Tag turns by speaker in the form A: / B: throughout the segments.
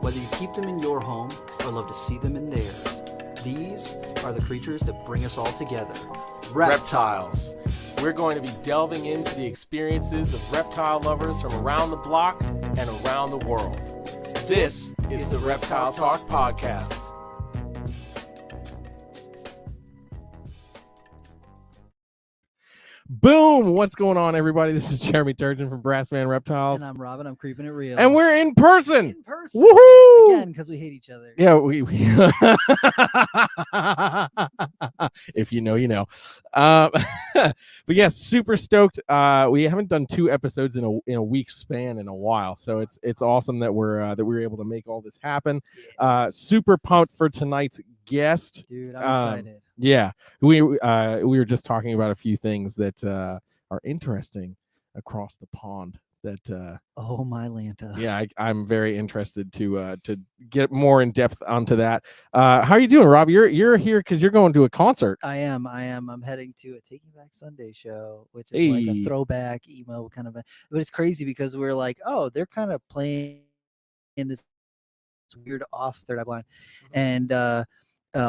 A: Whether you keep them in your home or love to see them in theirs, these are the creatures that bring us all together.
B: Reptiles. We're going to be delving into the experiences of reptile lovers from around the block and around the world. This is the Reptile Talk Podcast. Boom! What's going on, everybody? This is Jeremy Turgeon from Brassman Reptiles.
A: And I'm Robin. I'm keeping it real.
B: And we're in person!
A: In person!
B: Woohoo!
A: Again, because we hate each other.
B: Yeah, we if you know, you know. But yes, super stoked. We haven't done 2 episodes in a week span in a while, so it's awesome that we're able to make all this happen. Super pumped for tonight's guest.
A: Dude, I'm excited.
B: Yeah, we were just talking about a few things that are interesting across the pond. That
A: oh my Lanta.
B: Yeah, I'm very interested to get more in depth onto that. How are you doing, Rob? You're here because you're going to a concert.
A: I am. I'm heading to a Taking Back Sunday show, which is like a throwback emo kind of. But it's crazy because we're like, oh, they're kind of playing in this weird off third eye blind, and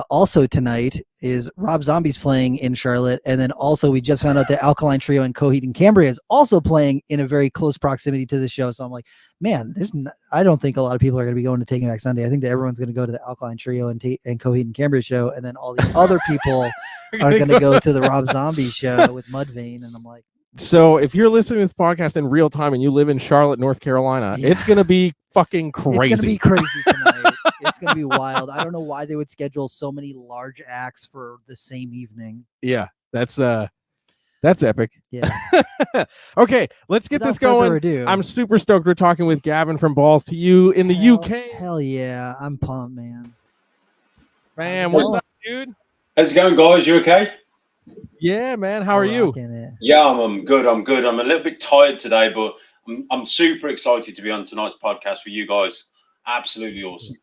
A: also tonight is Rob Zombie's playing in Charlotte, and then also we just found out that Alkaline Trio and Coheed and Cambria is also playing in a very close proximity to the show. So I'm like, man, I don't think a lot of people are going to be going to Taking Back Sunday. I think that everyone's going to go to the Alkaline Trio and Coheed and Cambria show, and then all the other people are going to go to the Rob Zombie show with Mudvayne. And I'm like,
B: so if you're listening to this podcast in real time and you live in Charlotte, North Carolina, it's going to be fucking crazy.
A: It's going to be crazy tonight. It's going to be wild. I don't know why they would schedule so many large acts for the same evening.
B: Yeah, that's epic.
A: Yeah.
B: Okay, let's get this going. I'm super stoked. We're talking with Gavin from Balls2U in the UK.
A: Hell yeah. I'm pumped, man.
B: Man, what's up, dude?
C: How's it going, guys? You okay?
B: Yeah, man. How are you?
C: Yeah, I'm good. I'm a little bit tired today, but I'm super excited to be on tonight's podcast with you guys. Absolutely awesome.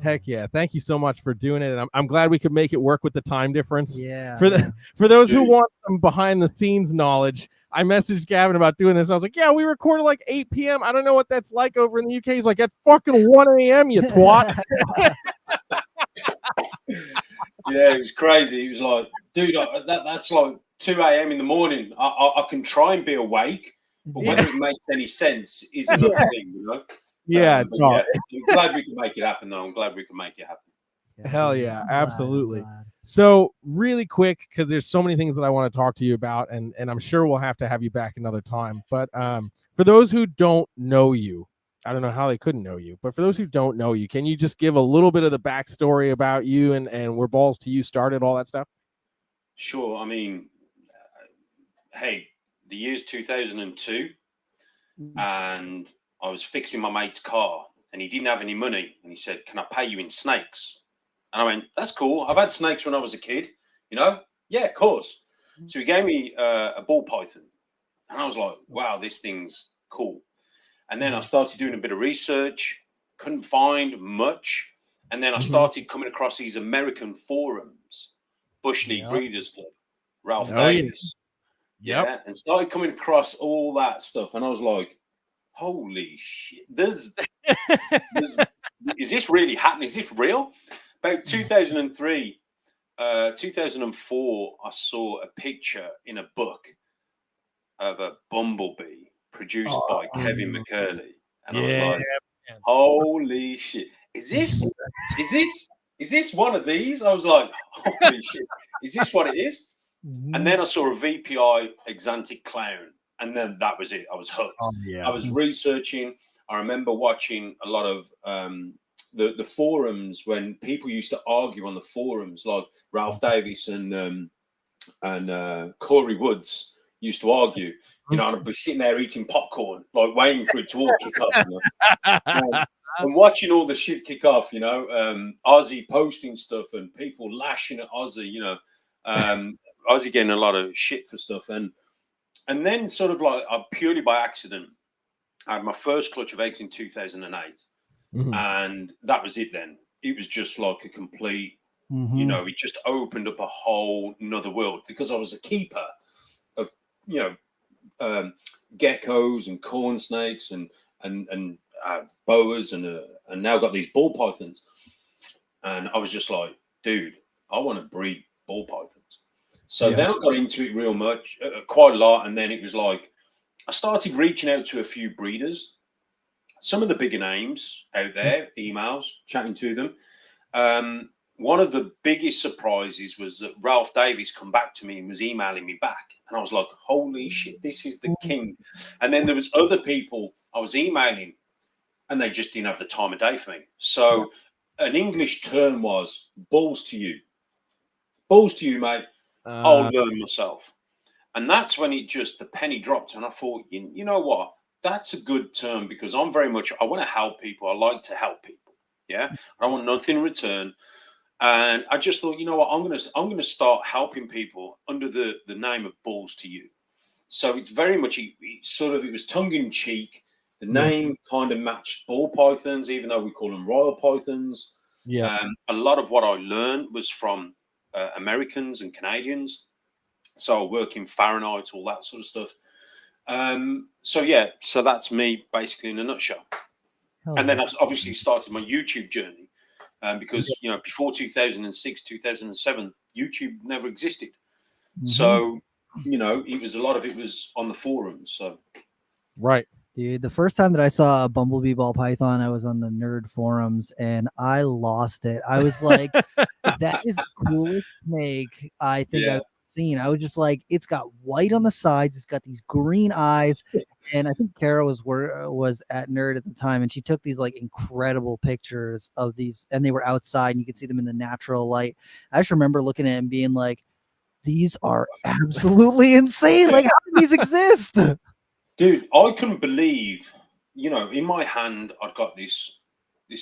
B: Heck yeah. Thank you so much for doing it. And I'm glad we could make it work with the time difference.
A: Yeah.
B: For those who want some behind the scenes knowledge, I messaged Gavin about doing this. I was like, yeah, we recorded like 8 p.m. I don't know what that's like over in the UK. He's like, at fucking 1 a.m., you twat.
C: Yeah, it was crazy. He was like, dude, that's like 2 a.m. in the morning. I can try and be awake, but whether it makes any sense is another thing, you know?
B: Yeah,
C: I'm glad we can make it happen, though. I'm glad we can make it happen.
B: Hell yeah, absolutely. So really quick, because there's so many things that I want to talk to you about, and I'm sure we'll have to have you back another time. But for those who don't know you, I don't know how they couldn't know you, but for those who don't know you, can you just give a little bit of the backstory about you and where Balls2U started, all that stuff?
C: Sure. I mean, hey, the year's 2002, and I was fixing my mate's car, and he didn't have any money, and he said, "Can I pay you in snakes?" And I went, "That's cool. I've had snakes when I was a kid, you know? Yeah, of course." So he gave me a ball python, and I was like, "Wow, this thing's cool." And then I started doing a bit of research, couldn't find much. And then I started coming across these American forums, Bush League Breeders Club, Ralph Davis. Yeah. And started coming across all that stuff. And I was like, holy shit, is this really happening? Is this real? About 2003, 2004, I saw a picture in a book of a bumblebee produced by Kevin McCurley, and I was like, "Holy shit! Is this one of these?" I was like, "Holy shit! Is this what it is?" And then I saw a VPI Exantic clown, and then that was it. I was hooked. I was researching. I remember watching a lot of the forums when people used to argue on the forums, like Ralph Davis and Corey Woods used to argue, you know, and I'd be sitting there eating popcorn, like waiting for it to all kick off, you know? And watching all the shit kick off, you know, Ozzy posting stuff and people lashing at Ozzy, you know, Ozzy getting a lot of shit for stuff. And then sort of like purely by accident, I had my first clutch of eggs in 2008. And that was it then. It was just like a complete, you know, it just opened up a whole nother world because I was a keeper of, you know, geckos and corn snakes and boas and now got these ball pythons. And I was just like, dude, I want to breed ball pythons. So then I got into it real much, quite a lot. And then it was like, I started reaching out to a few breeders, some of the bigger names out there, emails, chatting to them. One of the biggest surprises was that Ralph Davis come back to me and was emailing me back. And I was like, holy shit, this is the king. And then there was other people I was emailing and they just didn't have the time of day for me. So an English term was Balls2U. Balls2U, mate. I'll learn myself. And that's when the penny dropped. And I thought, you know what? That's a good term because I'm very much, I want to help people. I like to help people. Yeah. I don't want nothing in return. And I just thought, you know what, I'm gonna start helping people under the name of Balls2U. So it's very much it was tongue in cheek. The name kind of matched ball pythons, even though we call them royal pythons.
B: Yeah.
C: A lot of what I learned was from Americans and Canadians. So I work in Fahrenheit, all that sort of stuff. So that's me basically in a nutshell. And then I obviously started my YouTube journey. Because before 2006, 2007, YouTube never existed. So it was on the forums. So
B: right,
A: dude. The first time that I saw a bumblebee ball python, I was on the nerd forums and I lost it. I was like, "That is the coolest snake I think I've seen." I was just like, "It's got white on the sides. It's got these green eyes." And I think Kara was at Nerd at the time, and she took these like incredible pictures of these, and they were outside, and you could see them in the natural light. I just remember looking at it and being like, "These are absolutely insane! Like, how do these exist?"
C: Dude, I couldn't believe, in my hand, I'd got this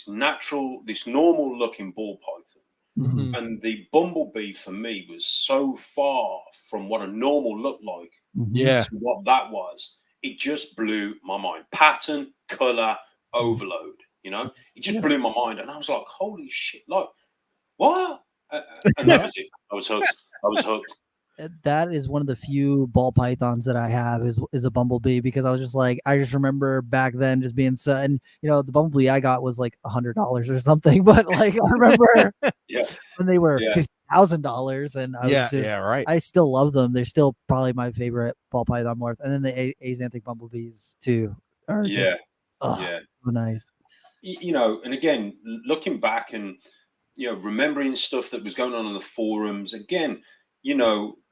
C: normal looking ball python, and the bumblebee for me was so far from what a normal looked like to what that was. It just blew my mind. Pattern, color, overload. It just blew my mind, and I was like, "Holy shit! Like, what?" And that was it. I was hooked.
A: That is one of the few ball pythons that I have is a bumblebee, because I was just like, I just remember back then just being so, and the bumblebee I got was like $100 or something, but like I remember when they were $50,000, and I was just
B: right.
A: I still love them. They're still probably my favorite ball python morph, and then the Axanthic bumblebees too. So nice.
C: And again, looking back and remembering stuff that was going on in the forums again.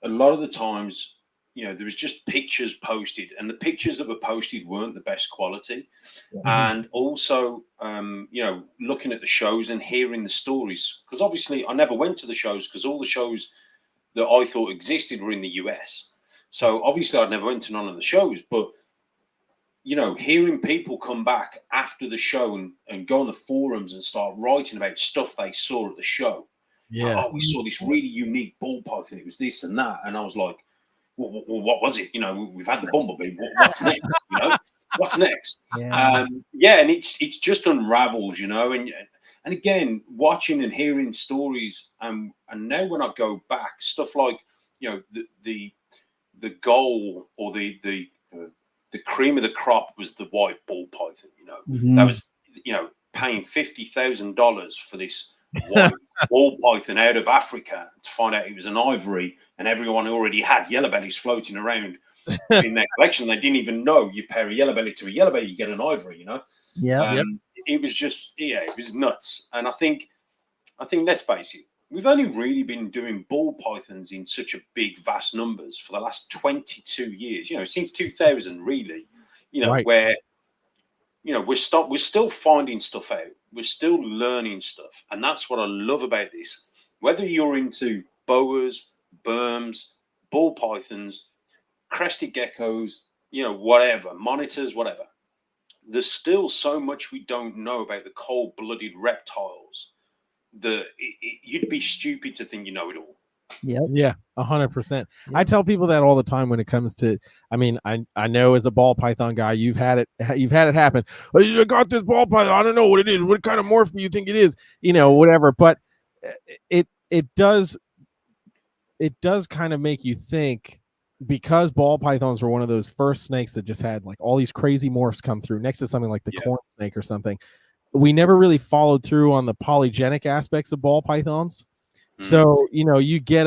C: A lot of the times, there was just pictures posted, and the pictures that were posted weren't the best quality. And also, looking at the shows and hearing the stories, because obviously I never went to the shows because all the shows that I thought existed were in the US. So obviously I'd never went to none of the shows, but hearing people come back after the show and go on the forums and start writing about stuff they saw at the show. Oh, we saw this really unique ball python. It was this and that. And I was like, well, what was it? We've had the bumblebee. What's next? What's next? And it's just unravels, and again, watching and hearing stories. And now when I go back, stuff like, the goal or the cream of the crop was the white ball python, that was, paying $50,000 for this white ball python out of Africa to find out it was an ivory, and everyone already had yellow bellies floating around in their collection. They didn't even know you pair a yellow belly to a yellow belly, you get an ivory, It was just, it was nuts. And I think let's face it, we've only really been doing ball pythons in such a big, vast numbers for the last 22 years, since 2000, really, where, we're still finding stuff out. We're still learning stuff. And that's what I love about this. Whether you're into boas, berms, ball pythons, crested geckos, whatever, monitors, whatever, there's still so much we don't know about the cold-blooded reptiles that you'd be stupid to think you know it all.
B: Yeah, 100%. I tell people that all the time when it comes to, I know as a ball python guy, you've had it happen. Oh, you got this ball python, I don't know what it is. What kind of morph do you think it is? Whatever. But it does kind of make you think, because ball pythons were one of those first snakes that just had like all these crazy morphs come through next to something like the corn snake or something, we never really followed through on the polygenic aspects of ball pythons. So, you know, you get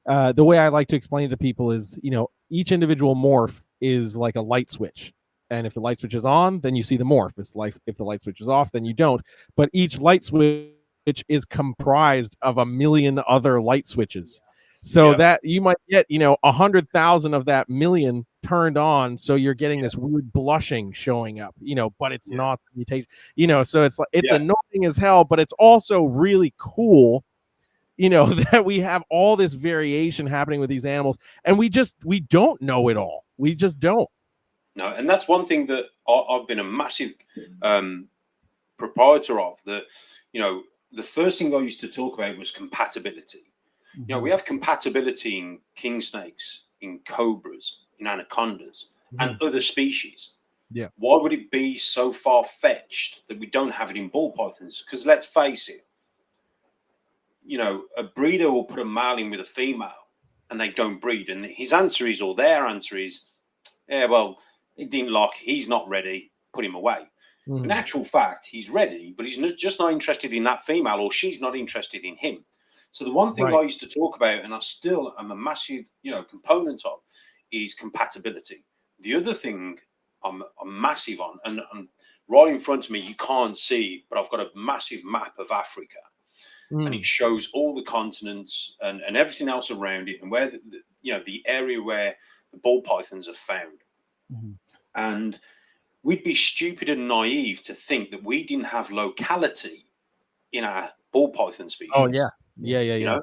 B: the way I like to explain it to people is, you know, each individual morph is like a light switch. And if the light switch is on, then you see the morph. If the light switch is off, then you don't. But each light switch is comprised of a million other light switches. So that you might get, you know, 100,000 of that million turned on. So you're getting this weird blushing showing up, you know, but it's not the mutation, you know, so it's like, it's annoying as hell, but it's also really cool, you know, that we have all this variation happening with these animals, and we don't know it all. We just don't.
C: No, and that's one thing that I've been a massive proprietor of. That, you know, the first thing I used to talk about was compatibility. You know, we have compatibility in king snakes, in cobras, in anacondas, and other species.
B: Yeah.
C: Why would it be so far-fetched that we don't have it in ball pythons? Because let's face it, you know, a breeder will put a male in with a female and they don't breed. And his answer is, or their answer is, yeah, well, he didn't lock, he's not ready, put him away. In actual fact, he's ready, but he's just not interested in that female, or she's not interested in him. So the one thing I used to talk about, and I still am a massive, you know, component of, is compatibility. The other thing I'm massive on, and right in front of me, you can't see, but I've got a massive map of Africa, and it shows all the continents and everything else around it, and where you know, the area where the ball pythons are found. And we'd be stupid and naive to think that we didn't have locality in our ball python species.
B: Oh yeah. You
C: know?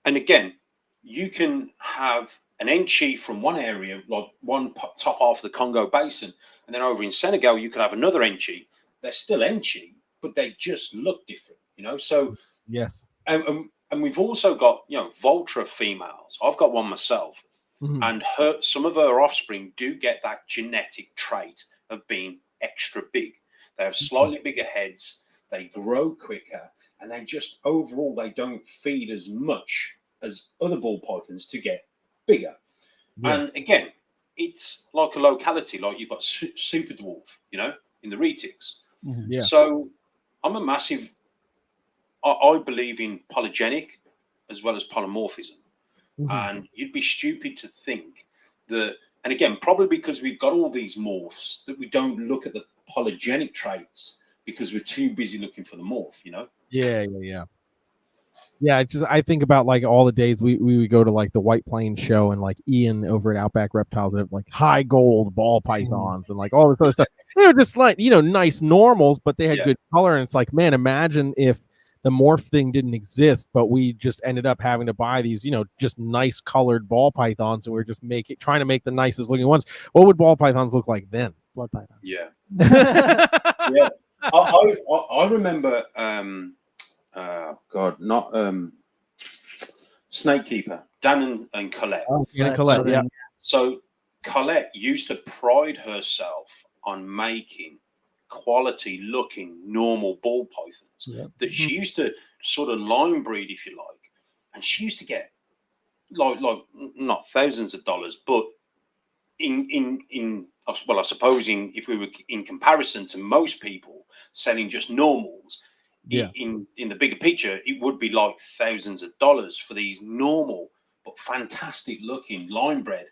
C: And again, you can have an enchi from one area, like one top half of the Congo basin, and then over in Senegal you could have another enchi. They're still enchi, but they just look different, you know. So
B: yes,
C: and we've also got, you know, Vultra females. I've got one myself, and some of her offspring do get that genetic trait of being extra big. They have slightly bigger heads, they grow quicker, and they just overall they don't feed as much as other ball pythons to get bigger. And again, it's like a locality, like you've got super dwarf, you know, in the retics. So I'm a massive, I believe in polygenic as well as polymorphism. And you'd be stupid to think that, and again, probably because we've got all these morphs, that we don't look at the polygenic traits because we're too busy looking for the morph, you know?
B: Yeah, I think about like all the days we would go to like the White Plains show, and like Ian over at Outback Reptiles would have like high gold ball pythons and like all this other stuff. They were just like, you know, nice normals, but they had good color. And it's like, man, imagine if the morph thing didn't exist, but we just ended up having to buy these, you know, just nice colored ball pythons, and we're just trying to make the nicest looking ones. What would ball pythons look like then?
A: Blood python.
C: Yeah. Yeah. I remember God, not Snake Keeper, Dan and Colette.
B: Oh, Colette, yeah.
C: So Colette used to pride herself on making quality looking normal ball pythons that she used to sort of line breed, if you like, and she used to get like not thousands of dollars, but in well, I suppose if we were in comparison to most people selling just normals, in the bigger picture, it would be like thousands of dollars for these normal but fantastic looking line bred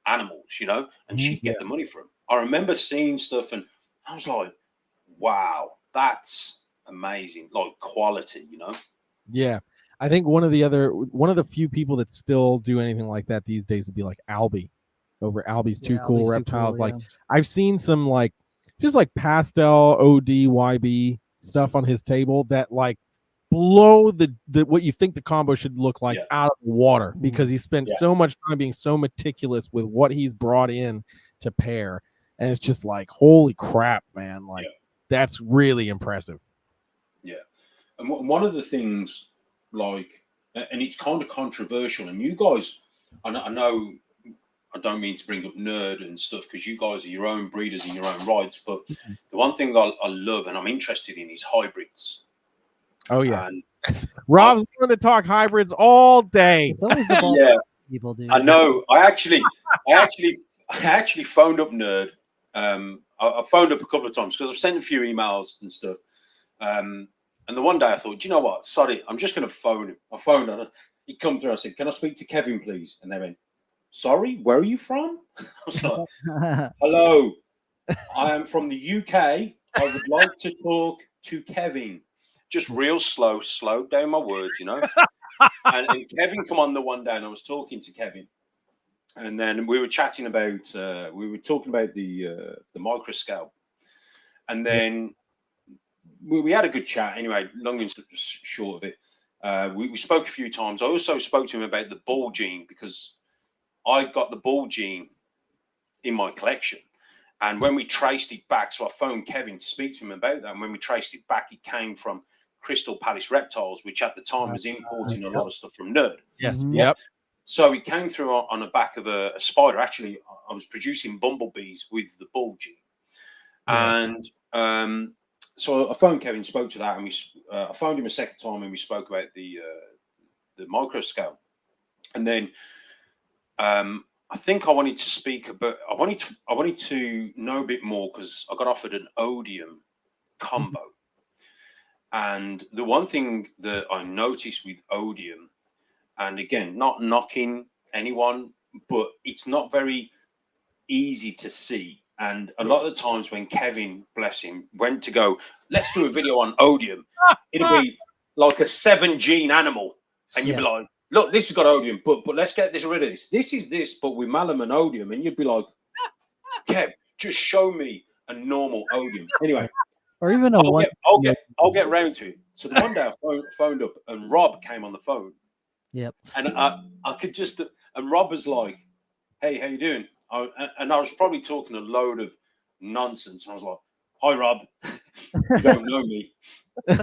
C: animals, you know, and she'd get the money for them. I remember seeing stuff and I was like, wow, that's amazing, like quality, you know?
B: Yeah. I think one of the few people that still do anything like that these days would be like Albie over Albie's Too Cool Reptiles. Like I've seen some like just like pastel ODYB stuff on his table that like blow the what you think the combo should look like out of the water, because he spent so much time being so meticulous with what he's brought in to pair. And it's just like, holy crap, man. Like that's really impressive.
C: Yeah. And one of the things, like, and it's kind of controversial, and you guys, I know I don't mean to bring up nerd and stuff, because you guys are your own breeders in your own rights, but the one thing I love and I'm interested in is hybrids.
B: Oh yeah. And Rob's going to talk hybrids all day.
A: It's always the ball people do.
C: I know. I actually I actually phoned up Nerd. I phoned up a couple of times because I've sent a few emails and stuff. And the one day I thought, do you know what? Sorry, I'm just going to phone him. I phoned him. He come through. I said, can I speak to Kevin, please? And they went, sorry, where are you from? I was like, hello, I am from the UK. I would like to talk to Kevin. Just real slow down my words, you know. and Kevin come on the one day, and I was talking to Kevin, and then we were chatting about, the microscale, and then we had a good chat. Anyway, long and short of it, we spoke a few times. I also spoke to him about the ball gene because I got the ball gene in my collection. And when we traced it back, so I phoned Kevin to speak to him about that. And when we traced it back, it came from Crystal Palace Reptiles, which at the time was importing a lot of stuff from Nerd.
B: Yes.
A: Mhm.
B: Yep.
C: So it came through on the back of a spider. Actually, I was producing bumblebees with the ball gene.
B: Yeah.
C: And so I phoned Kevin, spoke to that, and I phoned him a second time, and we spoke about the microscale. And then I think I wanted to speak about. I wanted to know a bit more because I got offered an odium combo, and the one thing that I noticed with odium, and again, not knocking anyone, but it's not very easy to see. And a lot of the times when Kevin, bless him, went to go, let's do a video on odium, it'll be like a 7-gene animal, and you'd be like, look, this has got odium, but let's get rid of this. This is this, but with malum and odium, and you'd be like, Kev, just show me a normal odium. Anyway,
A: or even a
C: I'll get round to it. So the one day I phoned up, and Rob came on the phone.
A: Yep.
C: And I could just, and Rob was like, hey, how you doing? And I was probably talking a load of nonsense. And I was like, hi, Rob. You don't know me. I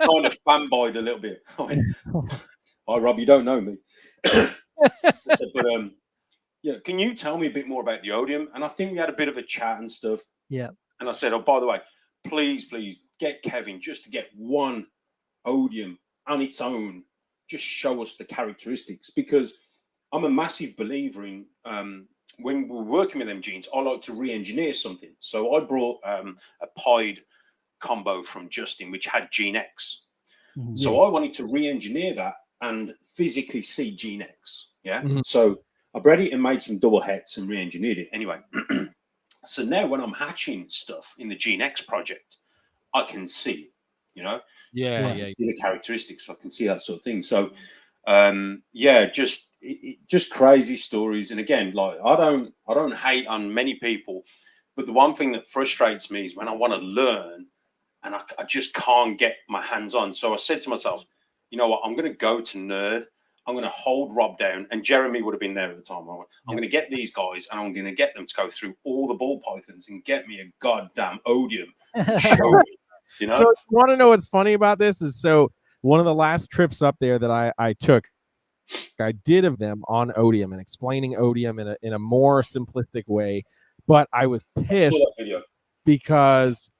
C: kind of fanboyed a little bit. I went, hi, Rob, you don't know me. I said, but yeah, can you tell me a bit more about the odium? And I think we had a bit of a chat and stuff.
A: Yeah.
C: And I said, oh, by the way, please get Kevin just to get one odium on its own. Just show us the characteristics, because I'm a massive believer in when we're working with them genes, I like to re-engineer something. So I brought a pied combo from Justin, which had gene X. Mm-hmm. So I wanted to re-engineer that and physically see gene X. Yeah. Mm-hmm. So I bred it and made some double hets and re-engineered it. Anyway, so now when I'm hatching stuff in the gene X project, I can see it, you know?
B: Yeah.
C: I can see the characteristics. I can see that sort of thing. So just crazy stories. And again, like I don't hate on many people, but the one thing that frustrates me is when I want to learn and I just can't get my hands on. So I said to myself, you know what, I'm going to go to Nerd. I'm going to hold Rob down, and Jeremy would have been there at the time. I'm going to get these guys, and I'm going to get them to go through all the ball pythons and get me a goddamn odium. Show me, you know.
B: So you want to know what's funny about this is, so one of the last trips up there that I took, I did of them on odium and explaining odium in a more simplistic way, but I was pissed because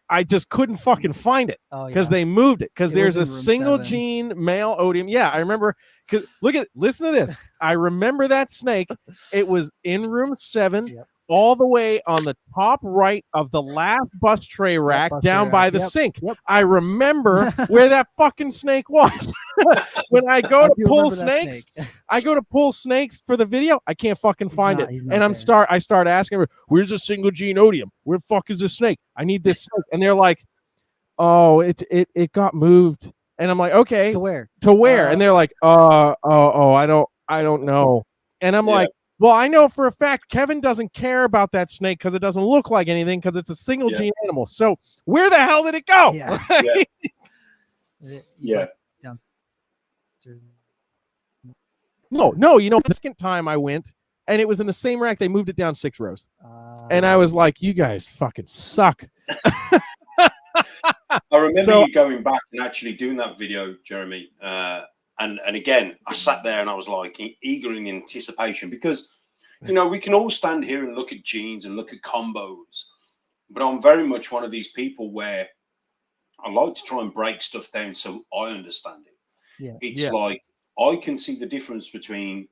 B: I just couldn't fucking find it because they moved it, because there's a single gene male odium. Yeah, I remember, because listen to this. I remember that snake. It was in room 7. All the way on the top right of the last bus tray rack down by the sink. I remember where that fucking snake was. When I go to pull snakes, for the video. I can't fucking find it. And I start asking her, where's a single gene odium? Where the fuck is this snake? I need this snake. And they're like, oh, it got moved. And I'm like, okay.
A: To where?
B: And they're like, I don't know. And I'm like, well, I know for a fact Kevin doesn't care about that snake because it doesn't look like anything, because it's a single gene animal. So where the hell did it go? No, you know, the second time I went and it was in the same rack, they moved it down 6 rows. And I was like, you guys fucking suck.
C: I remember you going back and actually doing that video, Jeremy. And again, I sat there and I was like eager in anticipation, because, you know, we can all stand here and look at genes and look at combos, but I'm very much one of these people where I like to try and break stuff down so I understand it. It's like I can see the difference between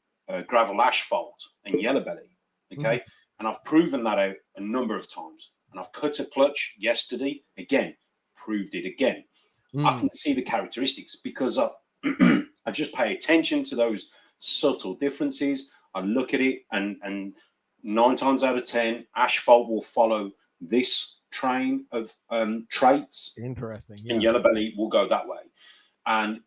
C: gravel asphalt and yellow belly. Okay. And I've proven that out a number of times. And I've cut a clutch yesterday, again, proved it again. I can see the characteristics because I just pay attention to those subtle differences. I look at it, and 9 times out of 10, asphalt will follow this train of traits.
B: Interesting. Yeah.
C: And yellow belly will go that way. And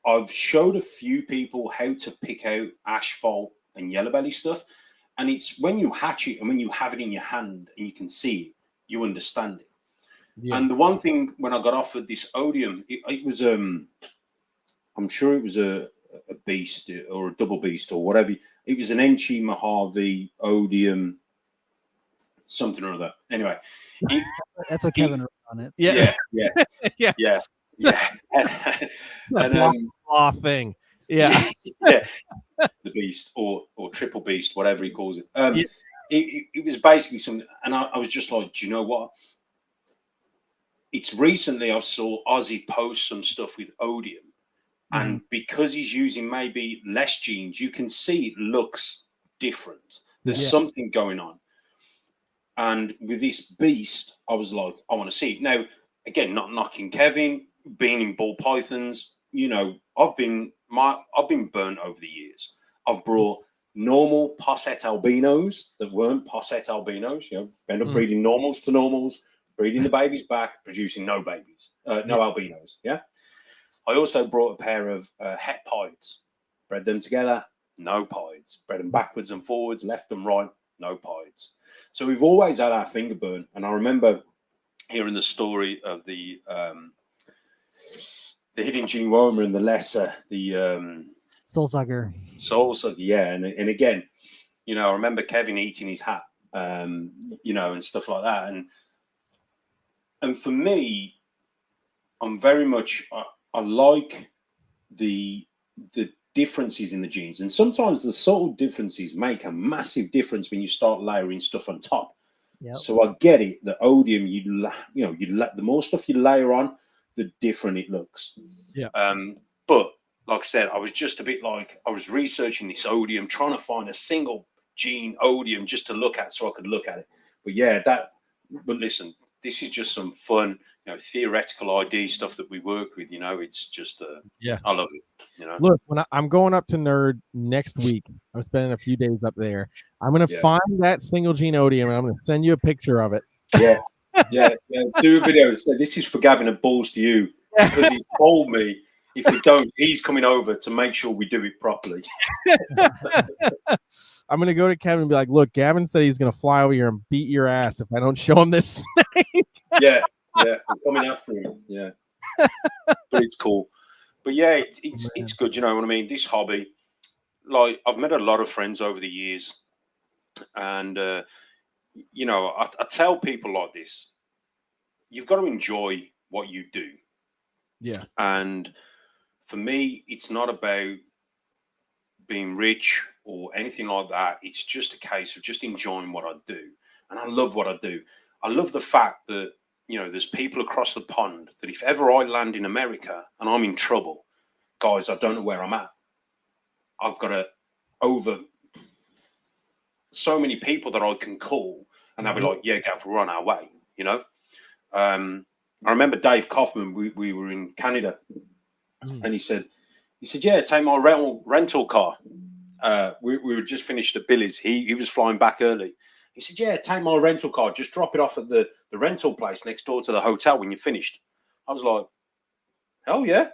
C: I've showed a few people how to pick out asphalt and yellow belly stuff. And it's when you hatch it and when you have it in your hand and you can see it, you understand it. Yeah. And the one thing when I got offered this odium, it was I'm sure it was a beast or a double beast or whatever. It was an Enchi Mojave odium, something or other. Anyway,
A: that's what Kevin wrote on it.
C: Yeah.
B: And thing. Yeah.
C: The beast or triple beast, whatever he calls it. It was basically something, and I was just like, do you know what? It's recently I saw Ozzy post some stuff with odium, and because he's using maybe less genes, you can see it looks different. There's something going on. And with this beast, I was like, I want to see it. Now, again, not knocking Kevin, being in ball pythons, you know, I've been burnt over the years. I've brought normal posset albinos that weren't posset albinos, you know, end up breeding normals to normals, breeding the babies back, producing no babies, no albinos. Yeah. I also brought a pair of het pieds, bred them together, no pieds, bred them backwards and forwards, left and right, no pieds. So we've always had our finger burn. And I remember hearing the story of the hidden gene Woma and the lesser, the
A: soul sucker.
C: Yeah. And again, you know, I remember Kevin eating his hat, you know, and stuff like that. And for me, I'm very much, I like the differences in the genes, and sometimes the subtle differences make a massive difference when you start layering stuff on top. Yep. So I get it. The odium, the more stuff you layer on, the different it looks.
B: Yeah.
C: But like I said, I was just a bit like, I was researching this odium, trying to find a single gene odium just to look at so I could look at it. But yeah, but listen, this is just some fun, you know, theoretical ID stuff that we work with. You know, it's just, I love it. You know,
B: look, when I'm going up to Nerd next week, I'm spending a few days up there. I'm going to find that single gene odium and I'm going to send you a picture of it.
C: Yeah. Do a video. So this is for Gavin at Balls2U because he's told me if we don't, he's coming over to make sure we do it properly.
B: I'm going to go to Kevin and be like, look, Gavin said he's going to fly over here and beat your ass if I don't show him this snake.
C: Yeah. I'm coming after him. Yeah. But it's cool. But yeah, it's good. You know what I mean? This hobby, like, I've met a lot of friends over the years. And, you know, I tell people like this, you've got to enjoy what you do.
B: Yeah.
C: And for me, it's not about being rich or anything like that. It's just a case of just enjoying what I do. And I love what I do. I love the fact that, you know, there's people across the pond that if ever I land in America and I'm in trouble, guys, I don't know where I'm at. I've got over so many people that I can call and they'll be like, yeah, Gav, we're on our way, you know? I remember Dave Kaufman, we were in Canada and he said, yeah, take my rental car. We were just finished at Billy's. He was flying back early. He said, yeah, take my rental car. Just drop it off at the rental place next door to the hotel when you're finished. I was like, hell yeah,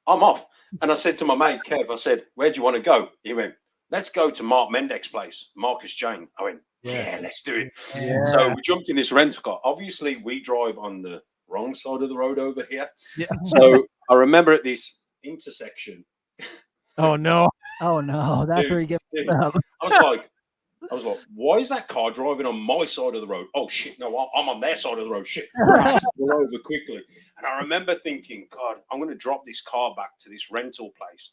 C: I'm off. And I said to my mate, Kev, I said, where do you want to go? He went, let's go to Mark Mendek's place, Marcus Jane. I went, yeah, let's do it. Yeah. So we jumped in this rental car. Obviously, we drive on the wrong side of the road over here.
B: Yeah.
C: So I remember at this intersection.
B: Oh, no.
A: That's where you get up.
C: I was like, why is that car driving on my side of the road? Oh, shit, no, I'm on their side of the road. Shit, I had to pull over quickly. And I remember thinking, God, I'm going to drop this car back to this rental place.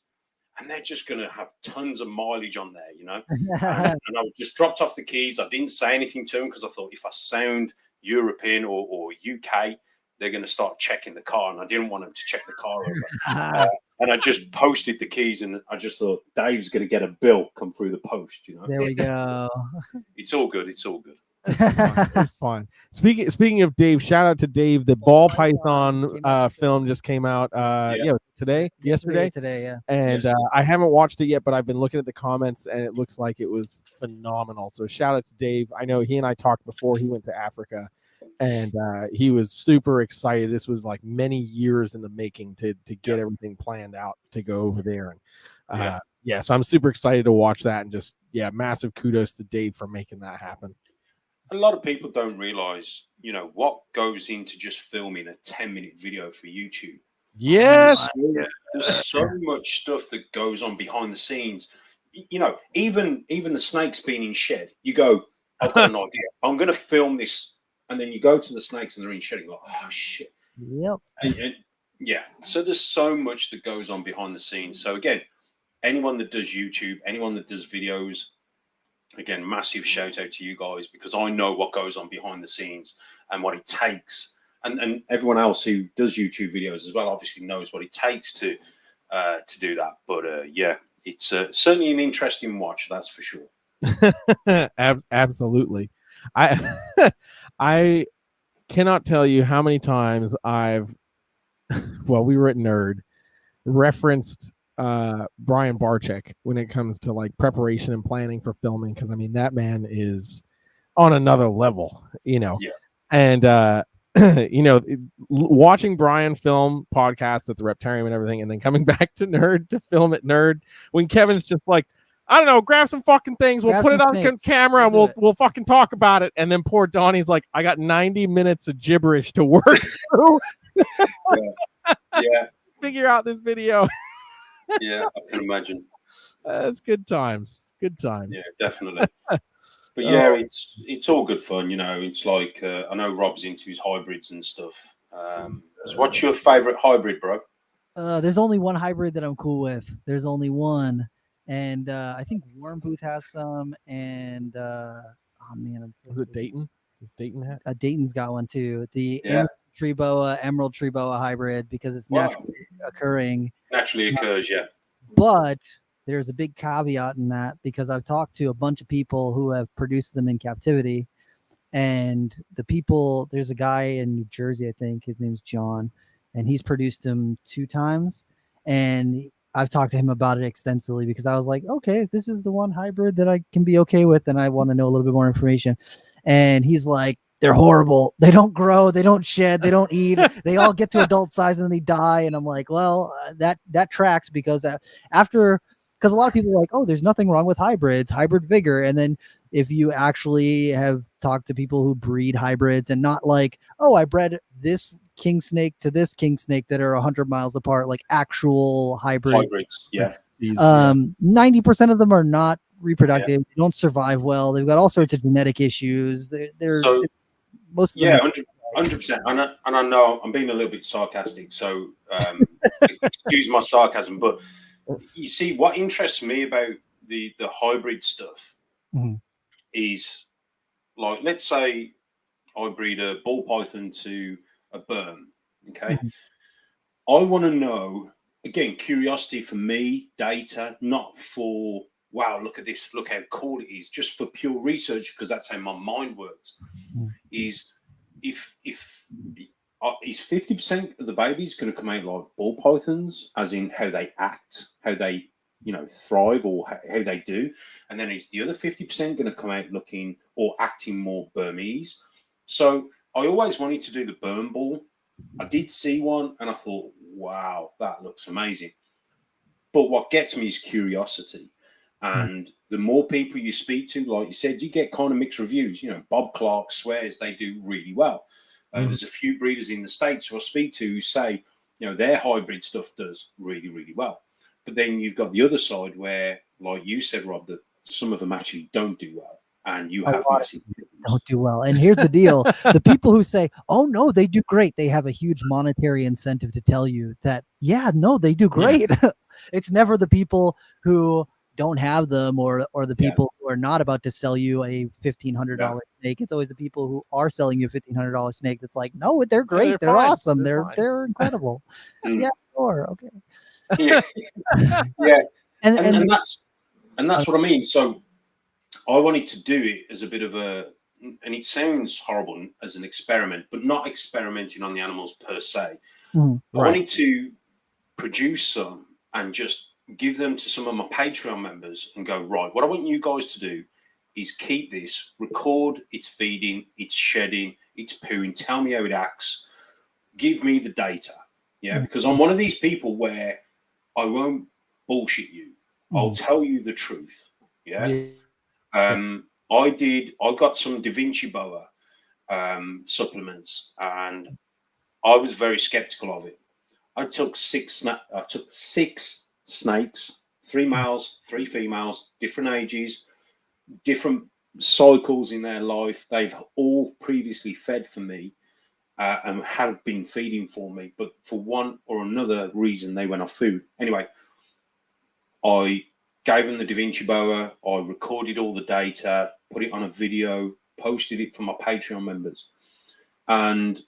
C: And they're just going to have tons of mileage on there, you know? and I just dropped off the keys. I didn't say anything to them because I thought if I sound European or UK, they're going to start checking the car. And I didn't want them to check the car over. And I just posted the keys, and I just thought Dave's going to get a bill come through the post.
A: There we go.
C: It's all good. It's all good.
B: It's fine. Speaking of Dave, shout out to Dave. The ball python film just came out yesterday,
A: yeah.
B: And I haven't watched it yet, but I've been looking at the comments, and it looks like it was phenomenal. So shout out to Dave. I know he and I talked before he went to Africa, and he was super excited. This was like many years in the making to get everything planned out to go over there. And so I'm super excited to watch that, and just massive kudos to Dave for making that happen.
C: A lot of people don't realize, what goes into just filming a 10-minute video for YouTube.
B: Yes.
C: There's so much stuff that goes on behind the scenes. Even the snakes being in shed, you go, I've got an idea. I'm going to film this. And then you go to the snakes and they're in shed. You're like, oh, shit.
A: Yep.
C: And so there's so much that goes on behind the scenes. So again, anyone that does YouTube, anyone that does videos, again, massive shout out to you guys, because I know what goes on behind the scenes and what it takes. And everyone else who does YouTube videos as well obviously knows what it takes to do that. But it's certainly an interesting watch, that's for sure.
B: Absolutely. I cannot tell you how many times I've we were at Nerd referenced Brian Barczyk when it comes to like preparation and planning for filming, because I mean that man is on another level, and watching Brian film podcasts at the Reptarium and everything, and then coming back to Nerd to film at Nerd when Kevin's just like, I don't know, grab some fucking things, we'll put it on camera and we'll fucking talk about it. And then poor Donnie's like, I got 90 minutes of gibberish to work through. Figure out this video.
C: Yeah, I can imagine.
B: It's good times. Good times.
C: Yeah, definitely. But yeah, it's all good fun, It's like I know Rob's into his hybrids and stuff. So what's your favorite hybrid, bro?
A: There's only one hybrid that I'm cool with. There's only one, and I think Warm Booth has some. And
B: was it Dayton? Is Dayton hat?
A: Dayton's got one too. The Emerald Tree Boa hybrid, because it's naturally occurring.
C: Naturally occurs, yeah.
A: But there's a big caveat in that, because I've talked to a bunch of people who have produced them in captivity, and there's a guy in New Jersey, I think his name's John, and he's produced them 2 times, and I've talked to him about it extensively, because I was like, okay, if this is the one hybrid that I can be okay with, then I want to know a little bit more information. And he's like, they're horrible. They don't grow. They don't shed. They don't eat. They all get to adult size and then they die. And I'm like, well, that tracks, because because a lot of people are like, oh, there's nothing wrong with hybrids, hybrid vigor. And then if you actually have talked to people who breed hybrids, and not like, oh, I bred this king snake to this king snake that are 100 miles apart, like actual hybrids.
C: Yeah.
A: 90% of them are not reproductive. They don't survive well. They've got all sorts of genetic issues. Most of them
C: 100%. And I know I'm being a little bit sarcastic, so excuse my sarcasm, but you see, what interests me about the hybrid stuff is, like, let's say I breed a ball python to a berm, okay? I want to know, again, curiosity for me, data, not for, wow, look at this, look how cool it is, just for pure research, because that's how my mind works, is if 50% of the babies going to come out like ball pythons, as in how they act, how they thrive, or how they do, and then is the other 50% going to come out looking or acting more Burmese? So I always wanted to do the berm ball. I did see one and I thought, wow, that looks amazing. But what gets me is curiosity. And the more people you speak to, like you said, you get kind of mixed reviews. Bob Clark swears they do really well. There's a few breeders in the States who I speak to who say, their hybrid stuff does really, really well. But then you've got the other side where, like you said, Rob, that some of them actually don't do well. And you have massive
A: don't do well. And here's the deal. The people who say, oh, no, they do great, they have a huge monetary incentive to tell you that, yeah, no, they do great. It's never the people who don't have them, or the people who are not about to sell you a $1,500 snake. It's always the people who are selling you a $1,500 snake that's like, no, they're great, they're awesome, they're incredible. Yeah, sure, okay.
C: Yeah. And that's what I mean. So I wanted to do it as a bit of a, and it sounds horrible, as an experiment, but not experimenting on the animals per se. I wanted to produce some and just give them to some of my Patreon members and go, right, what I want you guys to do is keep this, record its feeding, its shedding, its pooing, tell me how it acts, give me the data. Yeah, because I'm one of these people where I won't bullshit you. I'll tell you the truth. Yeah. I got some Da Vinci Boa supplements, and I was very skeptical of it. I took six snakes, 3 males, 3 females, different ages, different cycles in their life. They've all previously fed for me and had been feeding for me, but for one or another reason, they went off food. Anyway, I gave them the Da Vinci Boa. I recorded all the data, put it on a video, posted it for my Patreon members. And,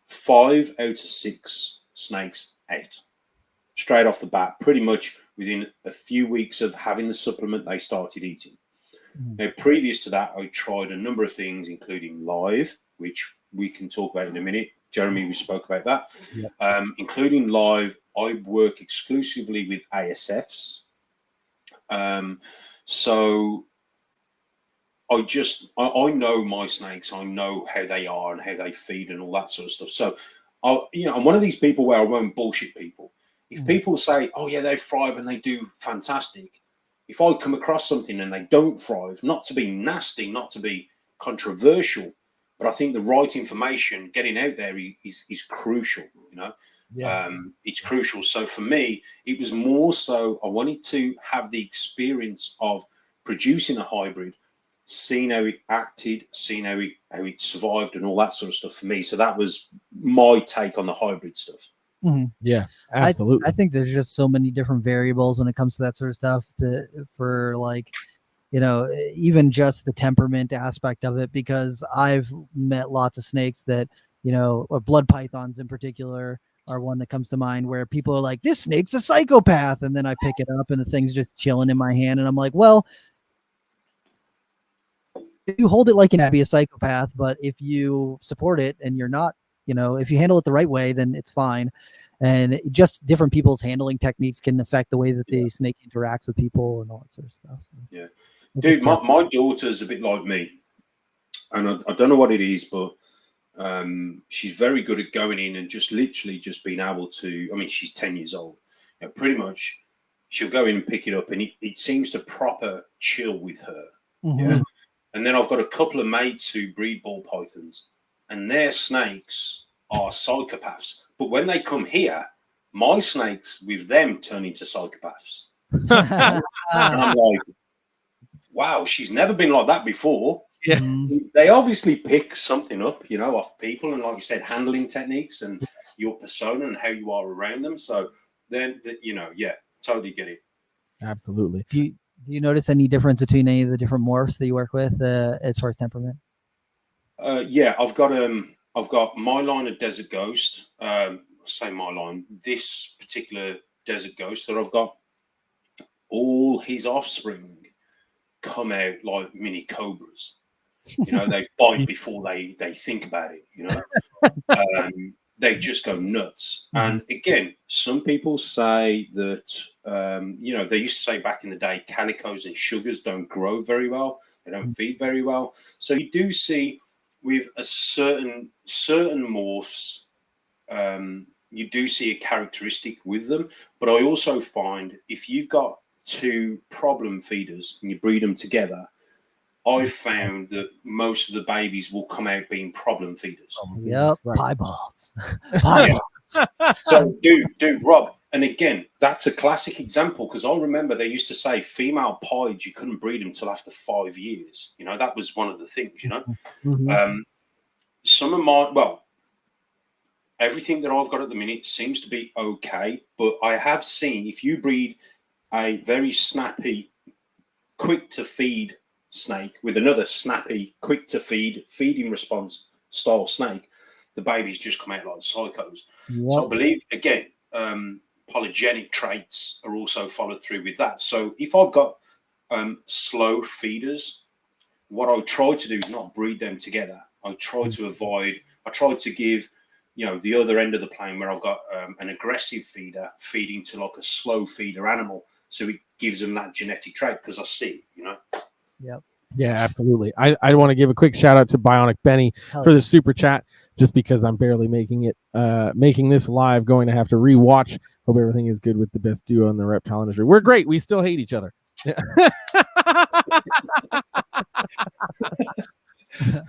C: 5 out of 6 snakes ate straight off the bat. Pretty much within a few weeks of having the supplement, they started eating. Now, previous to that, I tried a number of things, including live, which we can talk about in a minute. Jeremy, we spoke about that. Including live, I work exclusively with ASFs. So I know my snakes. I know how they are and how they feed and all that sort of stuff. So, I'm one of these people where I won't bullshit people. If people say, oh, yeah, they thrive and they do fantastic, if I come across something and they don't thrive, not to be nasty, not to be controversial, but I think the right information getting out there is crucial, it's crucial. So for me, it was more so I wanted to have the experience of producing a hybrid, seeing how it acted, seeing how it survived and all that sort of stuff for me. So that was my take on the hybrid stuff.
B: Yeah, absolutely.
A: I think there's just so many different variables when it comes to that sort of stuff for like, even just the temperament aspect of it, because I've met lots of snakes that, or blood pythons in particular are one that comes to mind, where people are like, this snake's a psychopath. And then I pick it up and the thing's just chilling in my hand. And I'm like, well, you hold it like an be a psychopath, but if you support it and you're not, if you handle it the right way, then it's fine. And just different people's handling techniques can affect the way that the snake interacts with people and all that sort of stuff. So.
C: Yeah. Dude, my daughter's a bit like me, and I don't know what it is, but she's very good at going in and just literally just being able to, she's 10 years old. Pretty much she'll go in and pick it up, and it seems to proper chill with her. Yeah. And then I've got a couple of mates who breed ball pythons, and their snakes are psychopaths. But when they come here, my snakes with them turn into psychopaths. And I'm like, wow, she's never been like that before.
B: Yeah.
C: They obviously pick something up, off people. And like you said, handling techniques and your persona and how you are around them. So then, totally get it.
B: Absolutely.
A: Do you notice any difference between any of the different morphs that you work with as far as temperament?
C: Yeah, I've got my line of Desert Ghost. Say my line. This particular Desert Ghost that I've got, all his offspring come out like mini cobras. They bite before they think about it. They just go nuts. And again, some people say that they used to say back in the day, calicos and sugars don't grow very well. They don't feed very well. So you do see with a certain morphs, you do see a characteristic with them. But I also find if you've got 2 problem feeders and you breed them together, I've found that most of the babies will come out being problem feeders.
A: Yep, pieballs.
C: So, dude, Rob, and again, that's a classic example, because I remember they used to say female pies, you couldn't breed them till after 5 years. That was one of the things, Some of everything that I've got at the minute seems to be okay, but I have seen if you breed a very snappy, quick to feed snake with another snappy, quick to feeding response style snake, the babies just come out like psychos.
B: Yep.
C: So I believe, again, polygenic traits are also followed through with that. So if I've got slow feeders, what I try to do is not breed them together. I try to avoid, I try to give, the other end of the plane where I've got an aggressive feeder feeding to like a slow feeder animal. So it gives them that genetic trait because I see it,
A: Yep.
B: Yeah, absolutely. I want to give a quick shout out to Bionic Benny for the super chat, just because I'm barely making this live, going to have to rewatch. Hope everything is good with the best duo in the reptile industry. We're great. We still hate each other.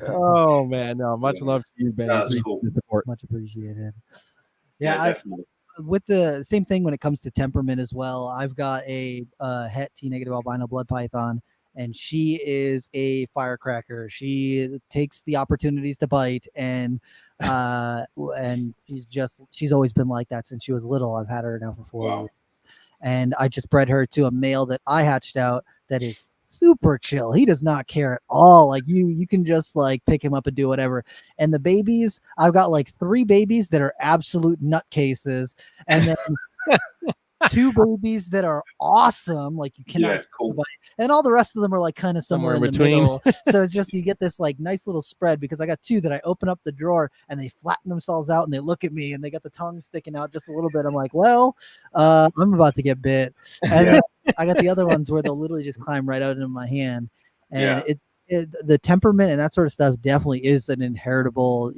B: Oh man, no, much love to you, Benny.
C: That's cool.
B: Support.
A: Much appreciated.
C: Yeah, definitely.
A: With the same thing when it comes to temperament as well. I've got a het T-negative albino blood python, and she is a firecracker. She takes the opportunities to bite, and she's always been like that since she was little. I've had her now for 4 years, and I just bred her to a male that I hatched out that is super chill. He does not care at all. Like you can just like pick him up and do whatever. And the babies, I've got like 3 babies that are absolute nutcases, and then 2 babies that are awesome. Like you cannot,
C: cool.
A: And all the rest of them are like kind of somewhere in between. The middle. So it's just, you get this like nice little spread, because I got 2 that I open up the drawer and they flatten themselves out and they look at me and they got the tongue sticking out just a little bit. I'm like, well, I'm about to get bit. And then I got the other ones where they'll literally just climb right out into my hand. And the temperament and that sort of stuff definitely is an inheritable,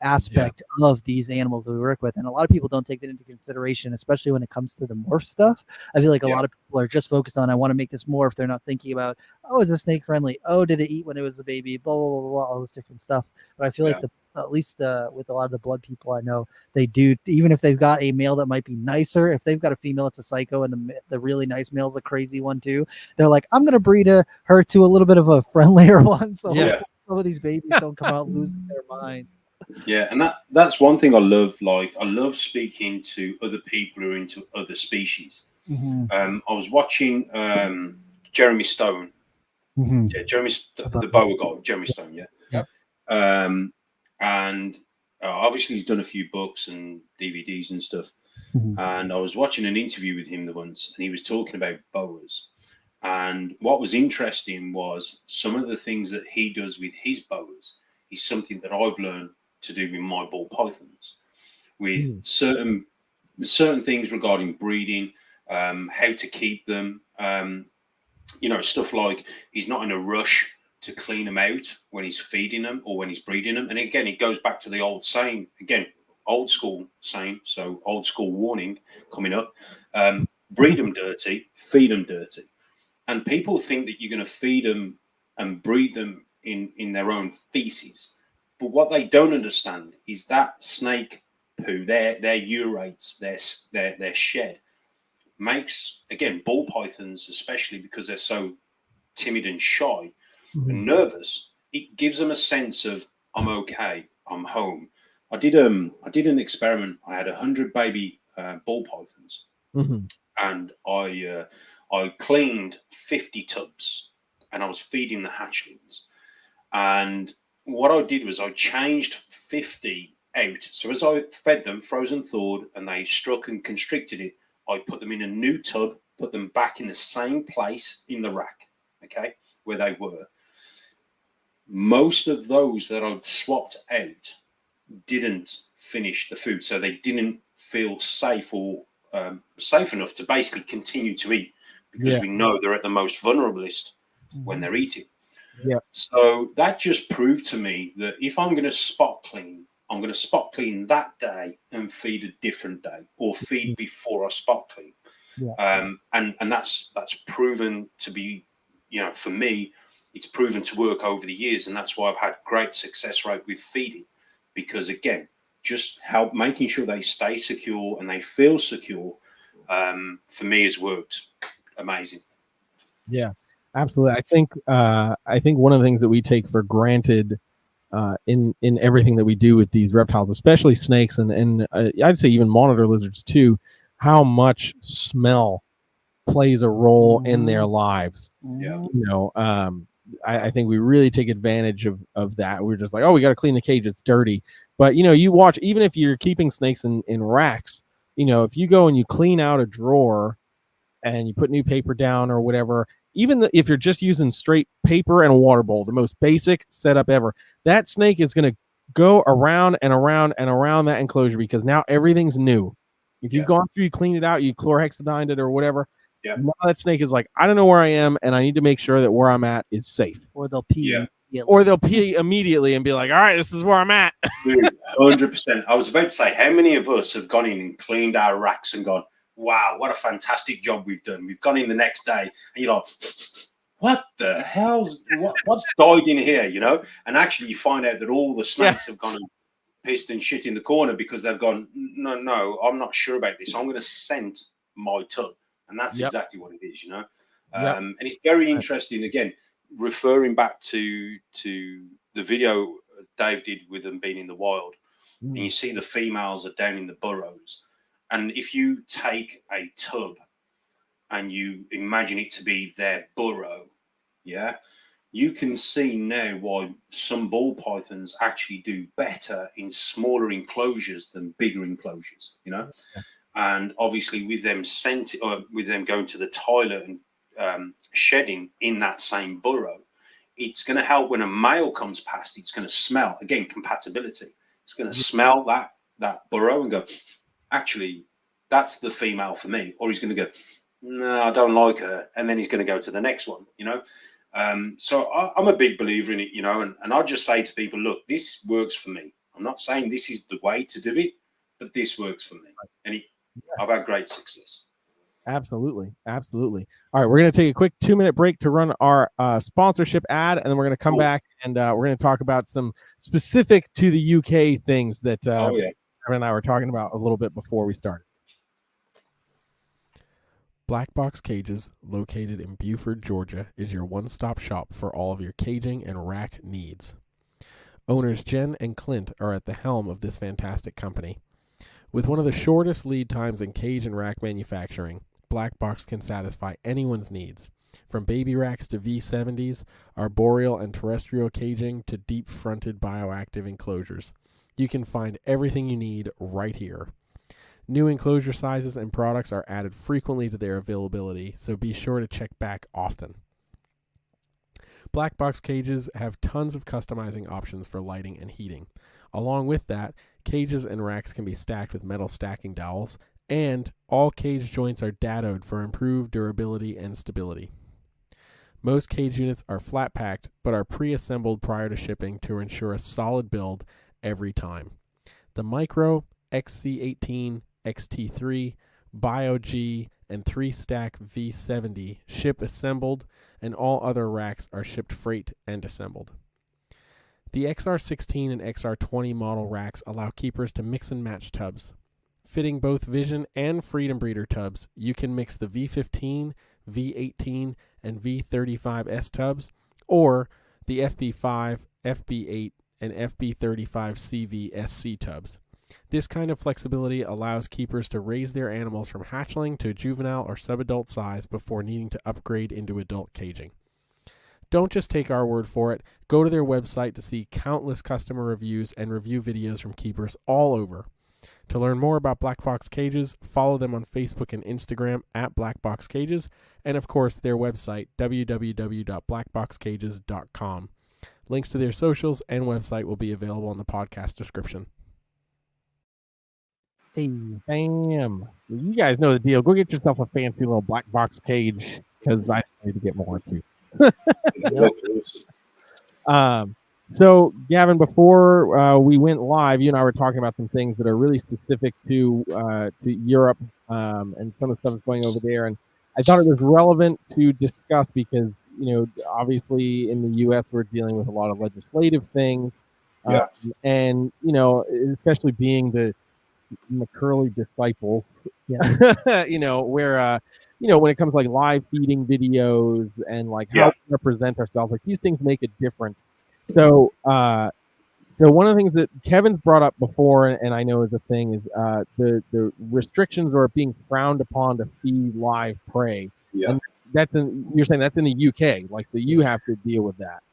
A: aspect of these animals that we work with. And a lot of people don't take that into consideration, especially when it comes to the morph stuff. I feel like a lot of people are just focused on, I want to make this morph. They're not thinking about, oh, is it snake friendly? Oh, did it eat when it was a baby? Blah, blah, blah, blah, all this different stuff. But I feel like at least with a lot of the blood people I know, they do, even if they've got a male that might be nicer, if they've got a female it's a psycho and the really nice male's a crazy one too, they're like, I'm gonna breed her to a little bit of a friendlier one, so some of these babies don't come out losing their minds.
C: Yeah, and that's one thing I love. Like, I love speaking to other people who are into other species. I was watching Jeremy Stone. Yeah, the boa guy, Jeremy Stone. And obviously he's done a few books and DVDs and stuff. And I was watching an interview with him once, and he was talking about boas. And what was interesting was some of the things that he does with his boas is something that I've learned to do with my ball pythons, with certain things regarding breeding, how to keep them, stuff like he's not in a rush to clean them out when he's feeding them or when he's breeding them. And again, it goes back to the old saying, old school saying, so old school warning coming up, breed them dirty, feed them dirty. And people think that you're going to feed them and breed them in their own feces. But what they don't understand is that snake poo, their urates, their shed, makes, again, ball pythons, especially because they're so timid and shy and nervous, it gives them a sense of, I'm okay, I'm home. I did an experiment. I had 100 baby ball pythons, and I cleaned 50 tubs, and I was feeding the hatchlings. And what I did was I changed 50 out. So as I fed them, frozen thawed, and they struck and constricted it, I put them in a new tub, put them back in the same place in the rack, where they were. Most of those that I'd swapped out didn't finish the food, so they didn't feel safe or safe enough to basically continue to eat, because we know they're at the most vulnerablest when they're eating. So that just proved to me that if I'm going to spot clean, I'm going to spot clean that day and feed a different day, or feed before I spot clean. And that's proven to be, for me, it's proven to work over the years, and that's why I've had great success rate with feeding, because again, just making sure they stay secure and they feel secure, for me has worked amazing.
B: Yeah, absolutely. I think one of the things that we take for granted in everything that we do with these reptiles, especially snakes and I'd say even monitor lizards too, how much smell plays a role in their lives.
C: Yeah.
B: You know, I think we really take advantage of that. We're just like, oh, we got to clean the cage, it's dirty. But you know, you watch, even if you're keeping snakes in racks, you know, if you go and you clean out a drawer and you put new paper down or whatever, even if you're just using straight paper and a water bowl, the most basic setup ever, that snake is going to go around and around and around that enclosure because now everything's new. If you've gone through, you cleaned it out, you chlorhexidined it or whatever, now that snake is like, I don't know where I am, and I need to make sure that where I'm at is safe.
A: Or they'll pee.
C: Yeah.
B: Or they'll pee immediately and be like, all right, this is where I'm at.
C: Dude, 100%. I was about to say, how many of us have gone in and cleaned our racks and gone, wow, what a fantastic job we've done. We've gone in the next day and you're like, what the hell's what's died in here, you know? And actually you find out that all the snakes have gone and pissed and shit in the corner because they've gone, no, I'm not sure about this. I'm going to scent my tub. And that's exactly what it is, you know? And it's very interesting, again, referring back to the video Dave did with them being in the wild. And you see the females are down in the burrows. And if you take a tub and you imagine it to be their burrow, you can see now why some ball pythons actually do better in smaller enclosures than bigger enclosures, you know. And obviously with them going to the toilet and shedding in that same burrow, it's going to help when a male comes past. It's going to smell, again, compatibility. It's going to smell that burrow and go, actually, that's the female for me. Or he's going to go, no, I don't like her. And then he's going to go to the next one, you know. So I'm a big believer in it, you know, and I just say to people, look, this works for me. I'm not saying this is the way to do it, but this works for me. And I've had great success.
B: Absolutely. All right, we're going to take a quick 2-minute break to run our sponsorship ad, and then we're going to come back and we're going to talk about some specific to the UK things that Gavin and I were talking about a little bit before we started. Black Box Cages, located in Buford, Georgia, is your one-stop shop for all of your caging and rack needs. Owners Jen and Clint are at the helm of this fantastic company. With one of the shortest lead times in cage and rack manufacturing, Black Box can satisfy anyone's needs, from baby racks to V70s, arboreal and terrestrial caging to deep-fronted bioactive enclosures. You can find everything you need right here. New enclosure sizes and products are added frequently to their availability, so be sure to check back often. Black Box Cages have tons of customizing options for lighting and heating. Along with that, cages and racks can be stacked with metal stacking dowels, and all cage joints are dadoed for improved durability and stability. Most cage units are flat packed, but are pre-assembled prior to shipping to ensure a solid build every time. The Micro, XC18, XT3, Bio-G, and 3-stack V70 ship assembled, and all other racks are shipped freight and assembled. The XR16 and XR20 model racks allow keepers to mix and match tubs. Fitting both Vision and Freedom Breeder tubs, you can mix the V15, V18, and V35S tubs, or the FB5, FB8, and FB35CV SC tubs. This kind of flexibility allows keepers to raise their animals from hatchling to juvenile or subadult size before needing to upgrade into adult caging. Don't just take our word for it. Go to their website to see countless customer reviews and review videos from keepers all over. To learn more about Black Box Cages, follow them on Facebook and Instagram at Black Box Cages, and of course their website, www.blackboxcages.com. Links to their socials and website will be available in the podcast description. Hey, bam. So you guys know the deal. Go get yourself a fancy little Black Box cage, because I need to get more too. So Gavin, before we went live, you and I were talking about some things that are really specific to Europe and some of the stuff that's going over there, and I thought it was relevant to discuss because, you know, obviously in the U.S. we're dealing with a lot of legislative things, and, you know, especially being the McCurley disciples, you know, where you know, when it comes to like live feeding videos and like how we represent ourselves, like these things make a difference. So so one of the things that Kevin's brought up before, and I know is a thing, is the restrictions or being frowned upon to feed live prey.
C: Yeah.
B: And you're saying that's in the UK, like, so you have to deal with that.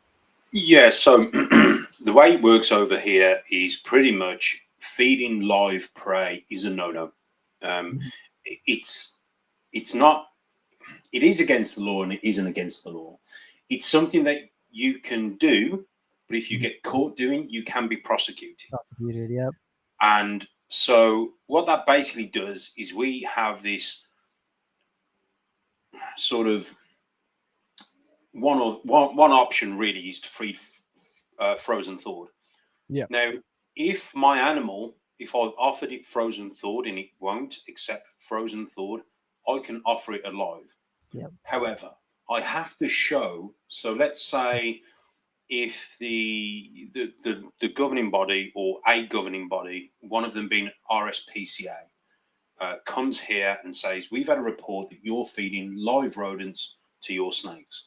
C: Yeah, so the way it works over here is pretty much feeding live prey is a no-no. It's not, it is against the law and it isn't against the law. It's something that you can do, but if you get caught doing, you can be prosecuted.
A: Yep.
C: And so what that basically does is we have this sort of one option really is to feed frozen thawed.
B: Yeah.
C: Now, if my animal, if I've offered it frozen thawed and it won't accept frozen thawed, I can offer it alive.
A: Yep.
C: However, I have to show. So let's say if the governing body or a governing body, one of them being RSPCA, comes here and says, we've had a report that you're feeding live rodents to your snakes.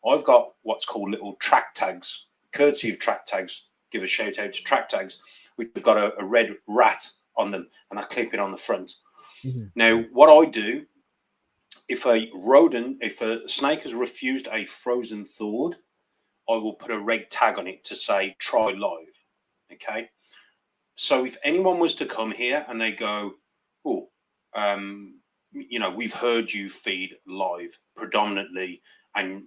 C: I've got what's called little track tags, courtesy of track tags. Give a shout out to track tags. We've got a red rat on them, and I clip it on the front. Now, what I do, if a snake has refused a frozen thawed, I will put a red tag on it to say try live. Okay. So if anyone was to come here and they go, oh, we've heard you feed live predominantly, and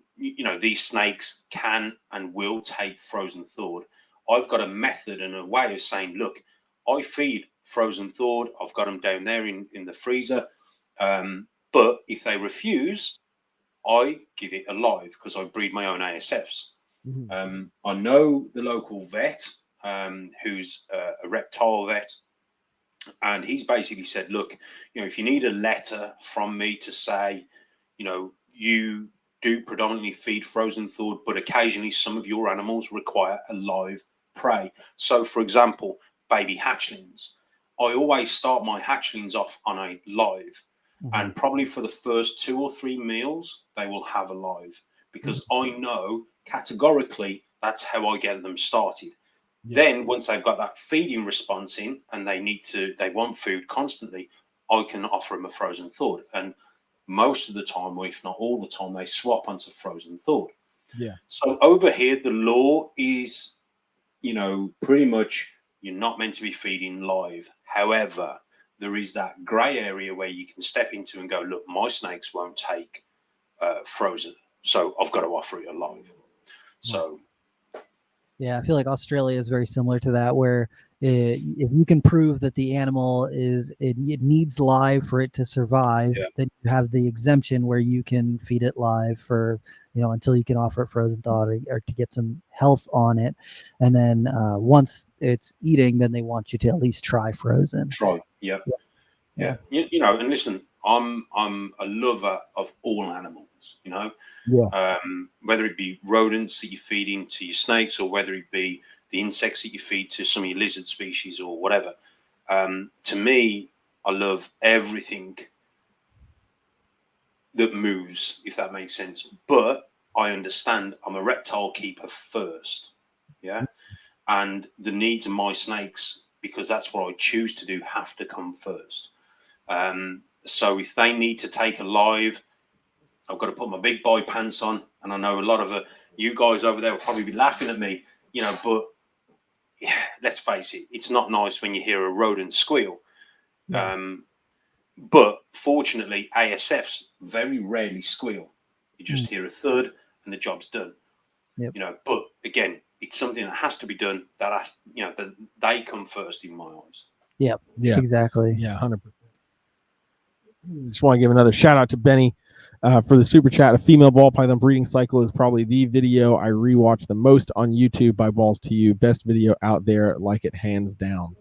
C: these snakes can and will take frozen thawed. I've got a method and a way of saying, look, I feed frozen thawed. I've got them down there in the freezer. But if they refuse, I give it alive because I breed my own ASFs. I know the local vet who's a reptile vet, and he's basically said, look, if you need a letter from me to say, you do predominantly feed frozen thawed, but occasionally some of your animals require a live prey. So, for example, baby hatchlings, I always start my hatchlings off on a live. And probably for the first 2 or 3 meals, they will have a live, because I know categorically that's how I get them started. Then once they've got that feeding response in and they want food constantly, I can offer them a frozen thawed. And most of the time, or if not all the time, they swap onto frozen thawed.
B: Yeah.
C: So over here, the law is, pretty much you're not meant to be feeding live. However, there is that grey area where you can step into and go, look, my snakes won't take frozen, so I've got to offer it alive. So
A: yeah, I feel like Australia is very similar to that, where if you can prove that the animal it needs live for it to survive, then you have the exemption where you can feed it live for until you can offer it frozen thawed or to get some health on it, and then once it's eating, then they want you to at least try frozen.
C: Yeah. And listen, I'm a lover of all animals, whether it be rodents that you feed into your snakes, or whether it be the insects that you feed to some of your lizard species or whatever. To me, I love everything that moves, if that makes sense. But I understand I'm a reptile keeper first. Yeah. And the needs of my snakes, because that's what I choose to do, have to come first. So if they need to take a live, I've got to put my big boy pants on. And I know a lot of you guys over there will probably be laughing at me, but let's face it, it's not nice when you hear a rodent squeal. But fortunately, ASFs very rarely squeal. You just hear a thud and the job's done. But again, it's something that has to be done, that that they come first in my eyes.
B: Yeah,
A: exactly.
B: Yeah, 100%. Just want to give another shout out to Benny for the super chat. A female ball python breeding cycle is probably the video I rewatch the most on YouTube by Balls2U. Best video out there, like it hands down.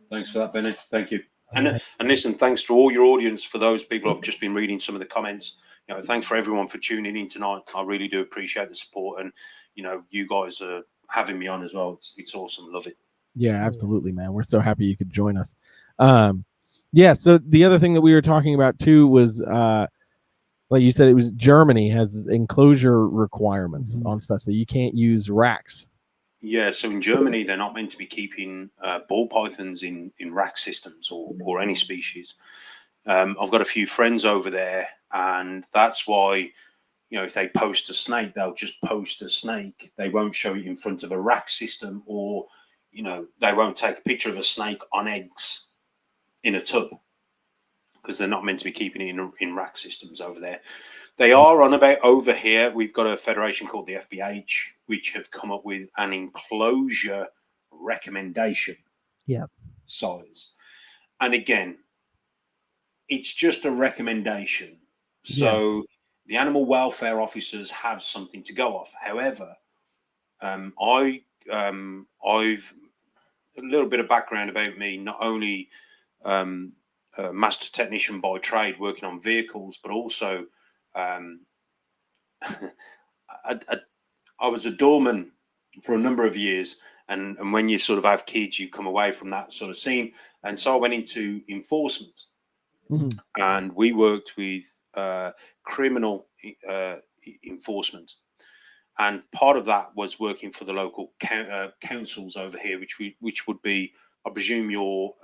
C: Thanks for that, Benny. Thank you. And listen, thanks to all your audience, for those people I've just been reading some of the comments. Thanks for everyone for tuning in tonight. I really do appreciate the support, and you guys are having me on as well. It's awesome. Love it.
B: Yeah, absolutely, man. We're so happy you could join us. So the other thing that we were talking about too was like you said, it was Germany has enclosure requirements on stuff, so you can't use racks.
C: Yeah, so in Germany, they're not meant to be keeping ball pythons in rack systems or any species. I've got a few friends over there, And that's why, you know, if they post a snake, they'll just post a snake. They won't show it in front of a rack system, or, you know, they won't take a picture of a snake on eggs in a tub, because they're not meant to be keeping it in rack systems over there. They are on about over here. We've got a federation called the FBH, which have come up with an enclosure recommendation size. And again, it's just a recommendation. So the animal welfare officers have something to go off. However, I've a little bit of background about me, not only a master technician by trade working on vehicles, but also I was a doorman for a number of years. And when you sort of have kids, you come away from that sort of scene. And so I went into enforcement. And we worked with criminal enforcement, and part of that was working for the local councils over here, which would be, I presume, your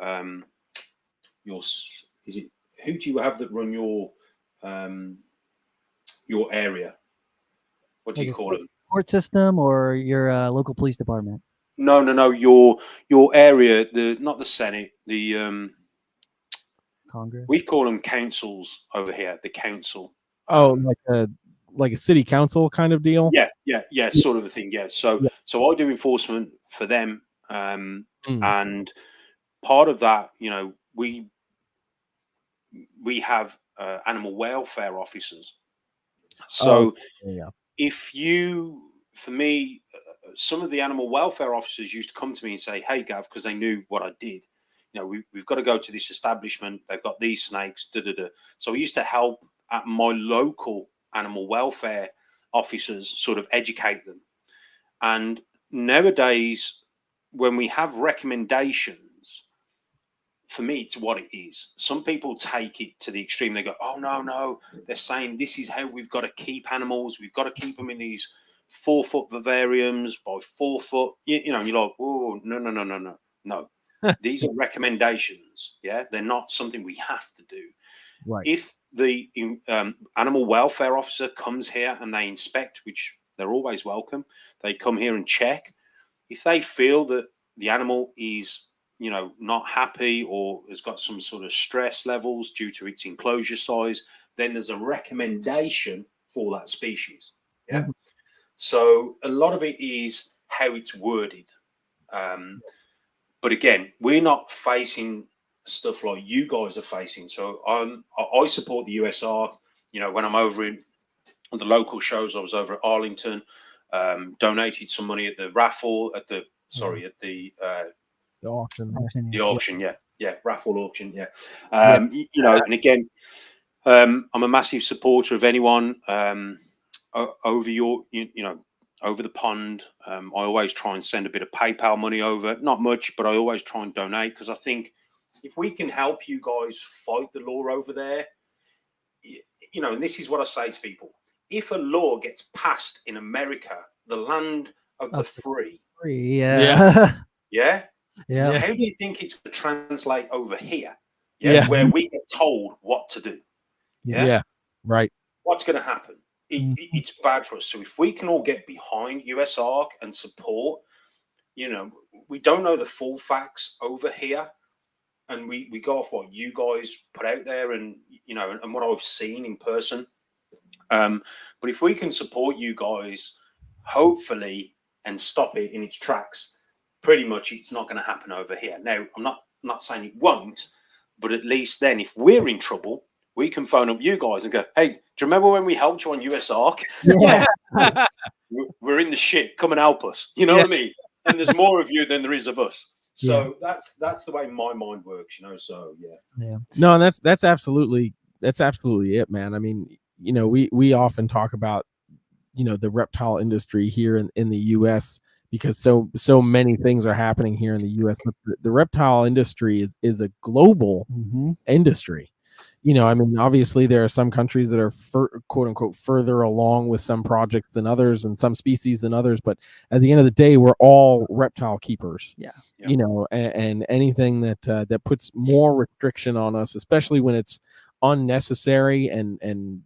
C: is it, who do you have that run your area? What do you call it?
A: Court system or your local police department?
C: No. Your area, not the Senate, the
A: Congress.
C: We call them councils over here. The council.
B: Oh, like a city council kind of deal.
C: Yeah, sort of a thing. Yeah. So I do enforcement for them, and part of that, you know, we have animal welfare officers. So if you, for me, some of the animal welfare officers used to come to me and say, "Hey, Gav," because they knew what I did. You know, we've got to go to this establishment. They've got these snakes. So we used to help at my local animal welfare officers sort of educate them. And nowadays, when we have recommendations, for me, it's what it is. Some people take it to the extreme. They go, "Oh, no, they're saying this is how we've got to keep animals. We've got to keep them in these 4-foot vivariums by 4 foot." You know, you're like, "Oh, no. These are recommendations. Yeah, they're not something we have to do."
B: Right.
C: If the animal welfare officer comes here and they inspect, which they're always welcome, they come here and check. If they feel that the animal is, you know, not happy or has got some sort of stress levels due to its enclosure size, then there's a recommendation for that species. Yeah. So a lot of it is how it's worded. But again, we're not facing stuff like you guys are facing. So I support the USR. You know, when I'm over in the local shows, I was over at Arlington, donated some money at the raffle, at the
B: auction.
C: The auction, yeah, raffle auction, yeah. You know, and again, I'm a massive supporter of anyone over over the pond. I always try and send a bit of PayPal money over, not much, but I always try and donate, because I think if we can help you guys fight the law over there, you know, and this is what I say to people: if a law gets passed in America, the land of the free,
A: yeah.
C: How do you think it's going to translate over here? Where we get told what to do.
B: Right.
C: What's going to happen? It's bad for us. So if we can all get behind USARC and support, you know, we don't know the full facts over here, and we go off what you guys put out there, and you know, and what I've seen in person. But if we can support you guys, hopefully, and stop it in its tracks, pretty much it's not going to happen over here. Now, I'm not saying it won't, but at least then, if we're in trouble, we can phone up you guys and go, "Hey, do you remember when we helped you on USARC? Yeah. We're in the shit. Come and help us." You know what I mean? And there's more of you than there is of us. So that's the way my mind works, you know. So
B: no, and that's absolutely it, man. I mean, you know, we often talk about, you know, the reptile industry here in the US, because so many things are happening here in the US, but the reptile industry is a global industry. You know, I mean, obviously there are some countries that are quote unquote further along with some projects than others, and some species than others. But at the end of the day, we're all reptile keepers. You know, and anything that puts more restriction on us, especially when it's unnecessary and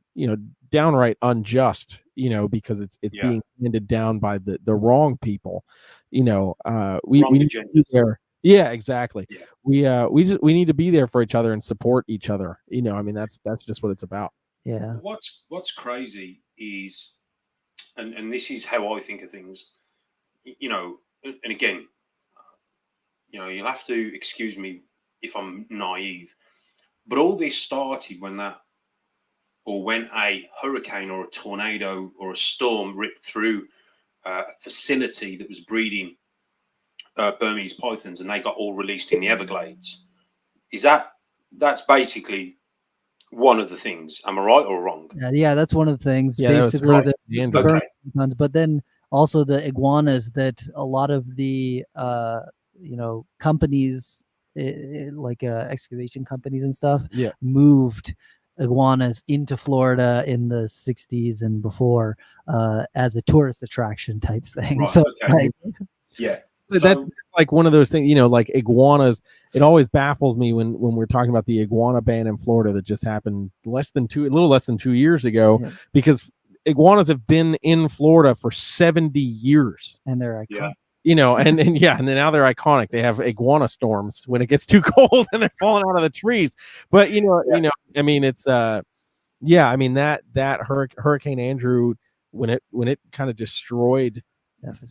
B: downright unjust, because it's being handed down by the wrong people. We need to be there. Yeah, exactly. Yeah. We need to be there for each other and support each other. I mean, that's just what it's about.
A: Yeah.
C: What's crazy is, and this is how I think of things, and again, you'll have to excuse me if I'm naive, but all this started when a hurricane or a tornado or a storm ripped through a facility that was breeding Burmese pythons, and they got all released in the Everglades. That's basically one of the things? Am I right or wrong?
A: Yeah, that's one of the things.
B: Yeah,
A: basically, the
C: okay.
A: pythons, but then also the iguanas that a lot of the companies, like excavation companies and stuff, moved iguanas into Florida in the 60s and before as a tourist attraction type thing.
C: Right,
A: so
C: okay.
A: yeah.
B: That's like one of those things, like iguanas. It always baffles me when we're talking about the iguana ban in Florida that just happened a little less than 2 years ago, because iguanas have been in Florida for 70 years.
A: And they're iconic.
B: And then now they're iconic. They have iguana storms when it gets too cold and they're falling out of the trees. But I mean, it's I mean that Hurricane Andrew, when it kind of destroyed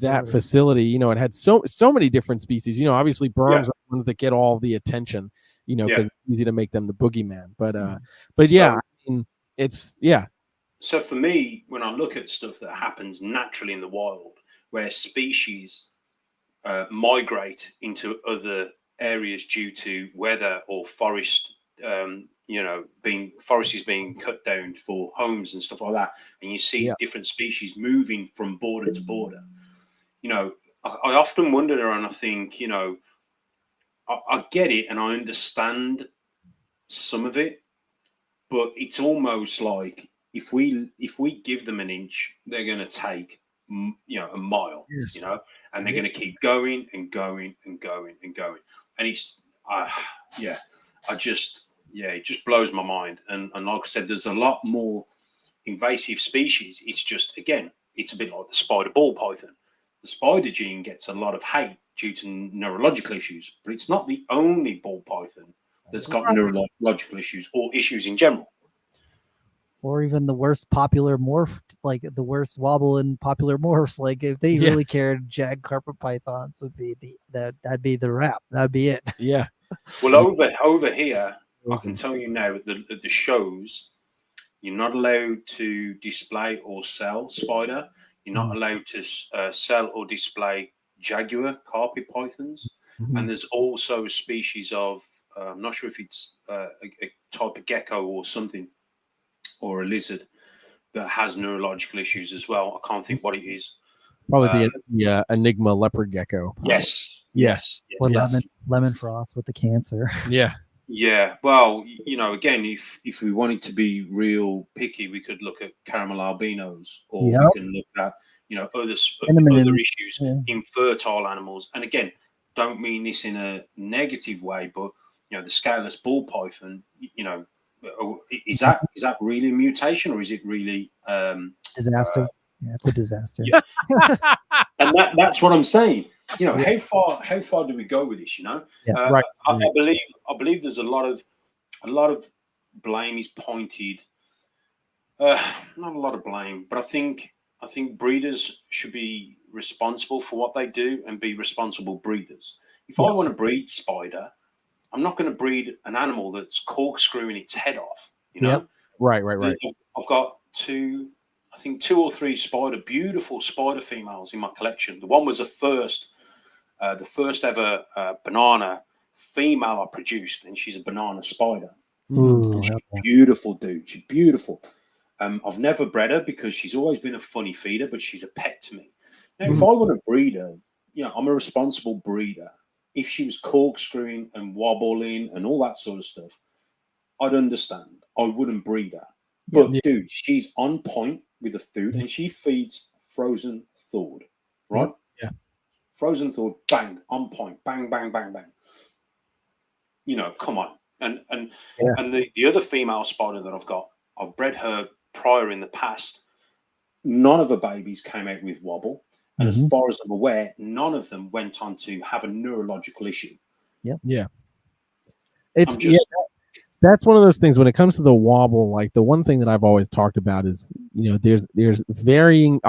B: that facility, it had so many different species. Obviously berms are ones that get all the attention, because it's easy to make them the boogeyman. But I mean, it's
C: So for me, when I look at stuff that happens naturally in the wild, where species migrate into other areas due to weather or forest, forest is being cut down for homes and stuff like that, and you see different species moving from border to border. I often wonder, and I think, I get it and I understand some of it, but it's almost like if we give them an inch, they're going to take a mile, and they're going to keep going and going and going and going, and it's it just blows my mind. And like I said, there's a lot more invasive species. It's just, again, it's a bit like the spider ball python. The spider gene gets a lot of hate due to neurological issues, but it's not the only ball python that's got neurological issues or issues in general.
A: Or even the worst popular morph, like the worst wobble in popular morphs. Like if they really cared, jag carpet pythons would be that'd be the wrap. That'd be it.
B: Yeah.
C: Well, over here, I can tell you now at the shows, you're not allowed to display or sell spider. You're not allowed to sell or display jaguar carpet pythons. And there's also a species of, I'm not sure if it's a type of gecko or something, or a lizard that has neurological issues as well. I can't think what it is.
B: Probably the Enigma leopard gecko.
C: Yes.
A: Or lemon frost with the cancer.
C: Yeah. Well, again, if we wanted to be real picky, we could look at caramel albinos, or we can look at other issues, infertile animals. And again, don't mean this in a negative way, but the scaleless ball python, is that really a mutation, or is it really
A: disaster? It's a disaster.
C: And that's what I'm saying. How far do we go with this?
B: Right.
C: I believe there's a lot of blame is pointed. Not a lot of blame, but I think breeders should be responsible for what they do and be responsible breeders. If I want to breed spider, I'm not going to breed an animal that's corkscrewing its head off.
B: Right.
C: I've got two or three beautiful spider females in my collection. The one was the first ever banana female I produced, and she's a banana spider. She's beautiful, dude. She's beautiful. I've never bred her because she's always been a funny feeder, but she's a pet to me. Now, if I want to breed her, I'm a responsible breeder. If she was corkscrewing and wobbling and all that sort of stuff, I'd understand. I wouldn't breed her. But dude, she's on point with the food, and she feeds frozen thawed, right?
B: Yeah.
C: Frozen thawed, bang, on point, bang, bang, bang, bang. Come on. And the other female spider that I've got, I've bred her prior in the past. None of her babies came out with wobble. And as far as I'm aware, none of them went on to have a neurological issue.
B: Yeah. It's that's one of those things when it comes to the wobble. Like the one thing that I've always talked about is, there's varying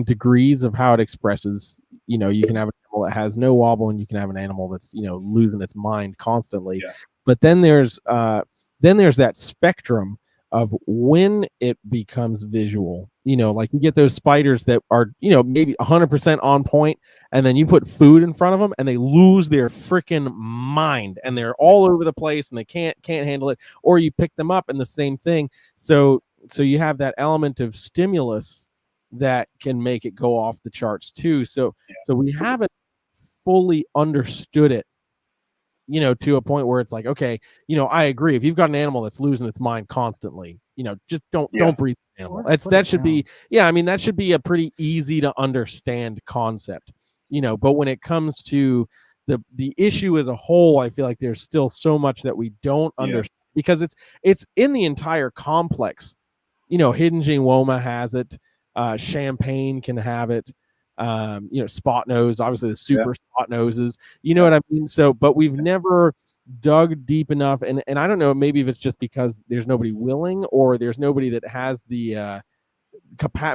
B: degrees of how it expresses. You can have an animal that has no wobble, and you can have an animal that's losing its mind constantly.
C: Yeah.
B: But then there's that spectrum of when it becomes visual. Like you get those spiders that are maybe 100% on point, and then you put food in front of them and they lose their freaking mind and they're all over the place and they can't handle it. Or you pick them up and the same thing. So you have that element of stimulus that can make it go off the charts too. So we haven't fully understood it, to a point where it's like, okay, I agree. If you've got an animal that's losing its mind constantly, just don't breed the animal. That should be a pretty easy to understand concept, but when it comes to the issue as a whole, I feel like there's still so much that we don't understand because it's in the entire complex. Hidden Woma has it, Champagne can have it, spot nose, obviously the super spot noses, what I mean? So, but we've never dug deep enough, and I don't know, maybe if it's just because there's nobody willing or there's nobody that has the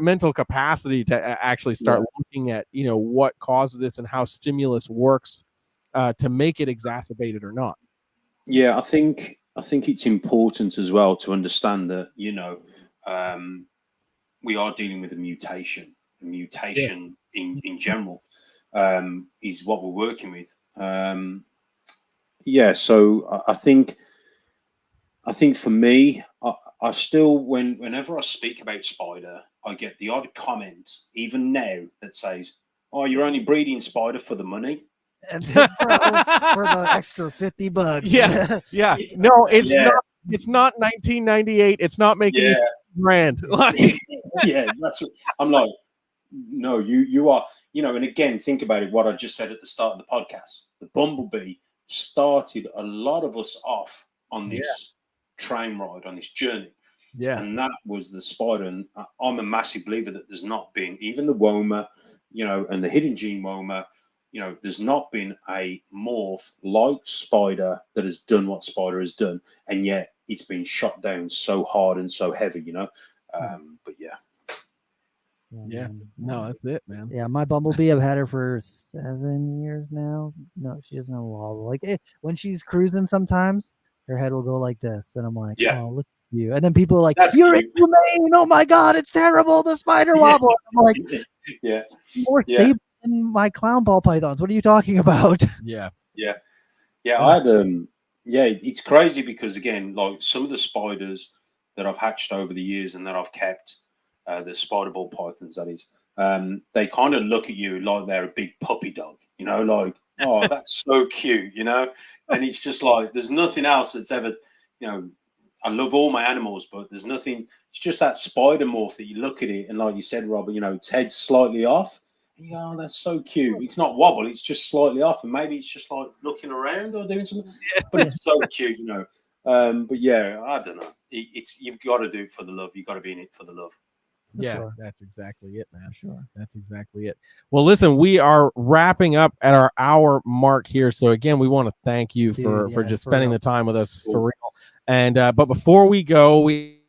B: mental capacity to actually start looking at what causes this and how stimulus works to make it exacerbated or not.
C: I think it's important as well to understand that we are dealing with a mutation. In general is what we're working with. So I think for me, I still, whenever I speak about spider, I get the odd comment, even now, that says, "Oh, you're only breeding spider for the money."
A: And for the extra $50.
B: Yeah. No, it's not. It's not 1998. It's not making grand.
C: That's what I'm like. No, you are. And again, think about it. What I just said at the start of the podcast. The bumblebee started a lot of us off on this train ride, on this journey.
B: Yeah.
C: And that was the spider. And I'm a massive believer that there's not been, even the Woma, and the hidden gene Woma, there's not been a morph like spider that has done what spider has done. And yet it's been shot down so hard and so heavy, but
B: no, that's it, man.
A: Yeah, my bumblebee, I've had her for 7 years now. No, she doesn't have a wobble. Like when she's cruising, sometimes her head will go like this, and I'm like, oh, look at you. And then people are like, you're inhumane. Oh my god, it's terrible. The spider wobble. I'm like, more stable than my clown ball pythons. What are you talking about?
C: I had it's crazy because again, like some of the spiders that I've hatched over the years and that I've kept. The spider ball pythons, that is, they kind of look at you like they're a big puppy dog, like, oh, that's so cute, and it's just like there's nothing else that's ever, I love all my animals, but there's nothing. It's just that spider morph that you look at it and, like you said, Robert, its head's slightly off. And you go, oh, that's so cute. It's not wobble; it's just slightly off, and maybe it's just like looking around or doing something. But it's so cute, But I don't know. You've got to do it for the love. You've got to be in it for the love.
B: That's exactly it, man. That's exactly it. Well, listen, we are wrapping up at our hour mark here. So again, we want to thank you for just spending the time with us for real. And but before we go, we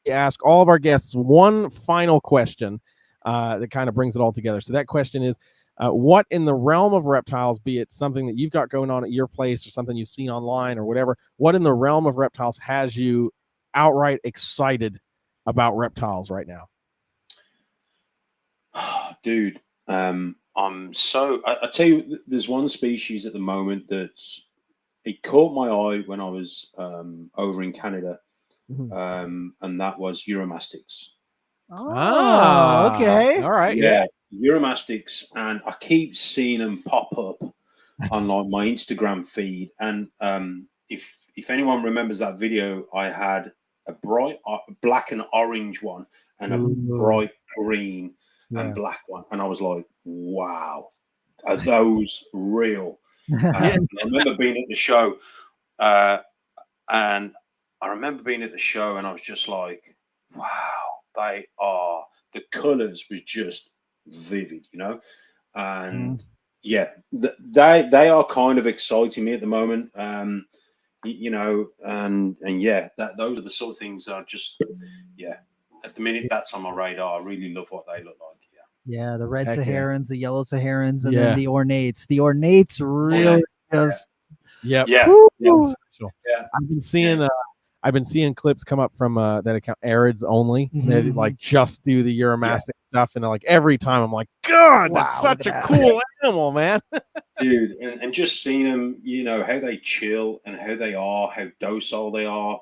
B: ask all of our guests one final question that kind of brings it all together. So that question is, what in the realm of reptiles, be it something that you've got going on at your place or something you've seen online or whatever, what in the realm of reptiles has you outright excited about reptiles right now?
C: Dude, I tell you, there's one species at the moment it caught my eye when I was over in Canada, and that was Uromastyx.
A: Oh, okay.
B: All right.
C: Yeah, Uromastyx, and I keep seeing them pop up on like my Instagram feed. And if anyone remembers that video, I had a bright black and orange one and a bright green and black one, and I was like, wow, are those real? I remember being at the show And I remember being at the show and I was just like, wow, the colors was just vivid, you know? And yeah, they are kind of exciting me at the moment. You know, and yeah, those are the sort of things that are just, yeah, at the minute that's on my radar. I really love what they look like.
A: Yeah, the red
B: Heck yeah.
A: Saharans, the yellow Saharans, and
B: Yeah.
A: then the ornates. The ornates really just
B: Yep.
C: Yeah.
B: Special.
C: Yeah.
B: I've been seeing clips come up from that account, Arids Only. They like just do the Euromastic stuff, and like every time I'm like, God,
A: Wow,
B: that's such a
A: that.
B: cool animal, man.
C: Dude, and just seeing them, you know, how they chill and how they are, how docile they are,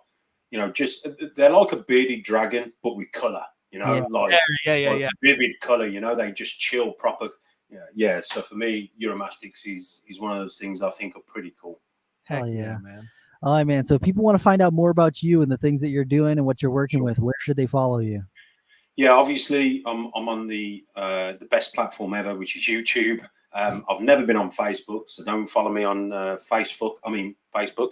C: you know, just they're like a bearded dragon, but with color, you know, like vivid color, you know, they just chill proper. Yeah. So for me, Euromastics is one of those things I think are pretty cool.
A: Hell yeah, man. All right, man. So if people want to find out more about you and the things that you're doing and what you're working with, where should they follow you?
C: Yeah, obviously I'm on the best platform ever, which is YouTube. I've never been on Facebook, so don't follow me on Facebook.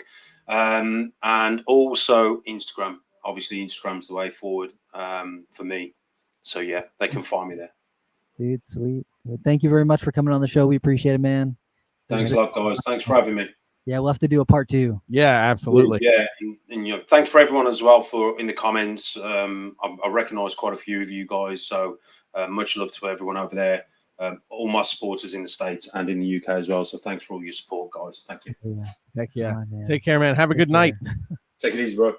C: And also Instagram. Obviously, Instagram's the way forward for me. So yeah, they can find me there.
A: Dude, sweet. Well, thank you very much for coming on the show. We appreciate it, man.
C: Thanks a lot, guys. Thanks for having me.
A: Yeah, we'll have to do a part 2.
B: Yeah, absolutely.
C: Yeah, and you know, thanks for everyone as well for in the comments. I recognise quite a few of you guys, so much love to everyone over there. All my supporters in the States and in the UK as well. So thanks for all your support, guys. Thank you.
B: Heck yeah. Take care, man. Have a good night.
C: Take it easy, bro.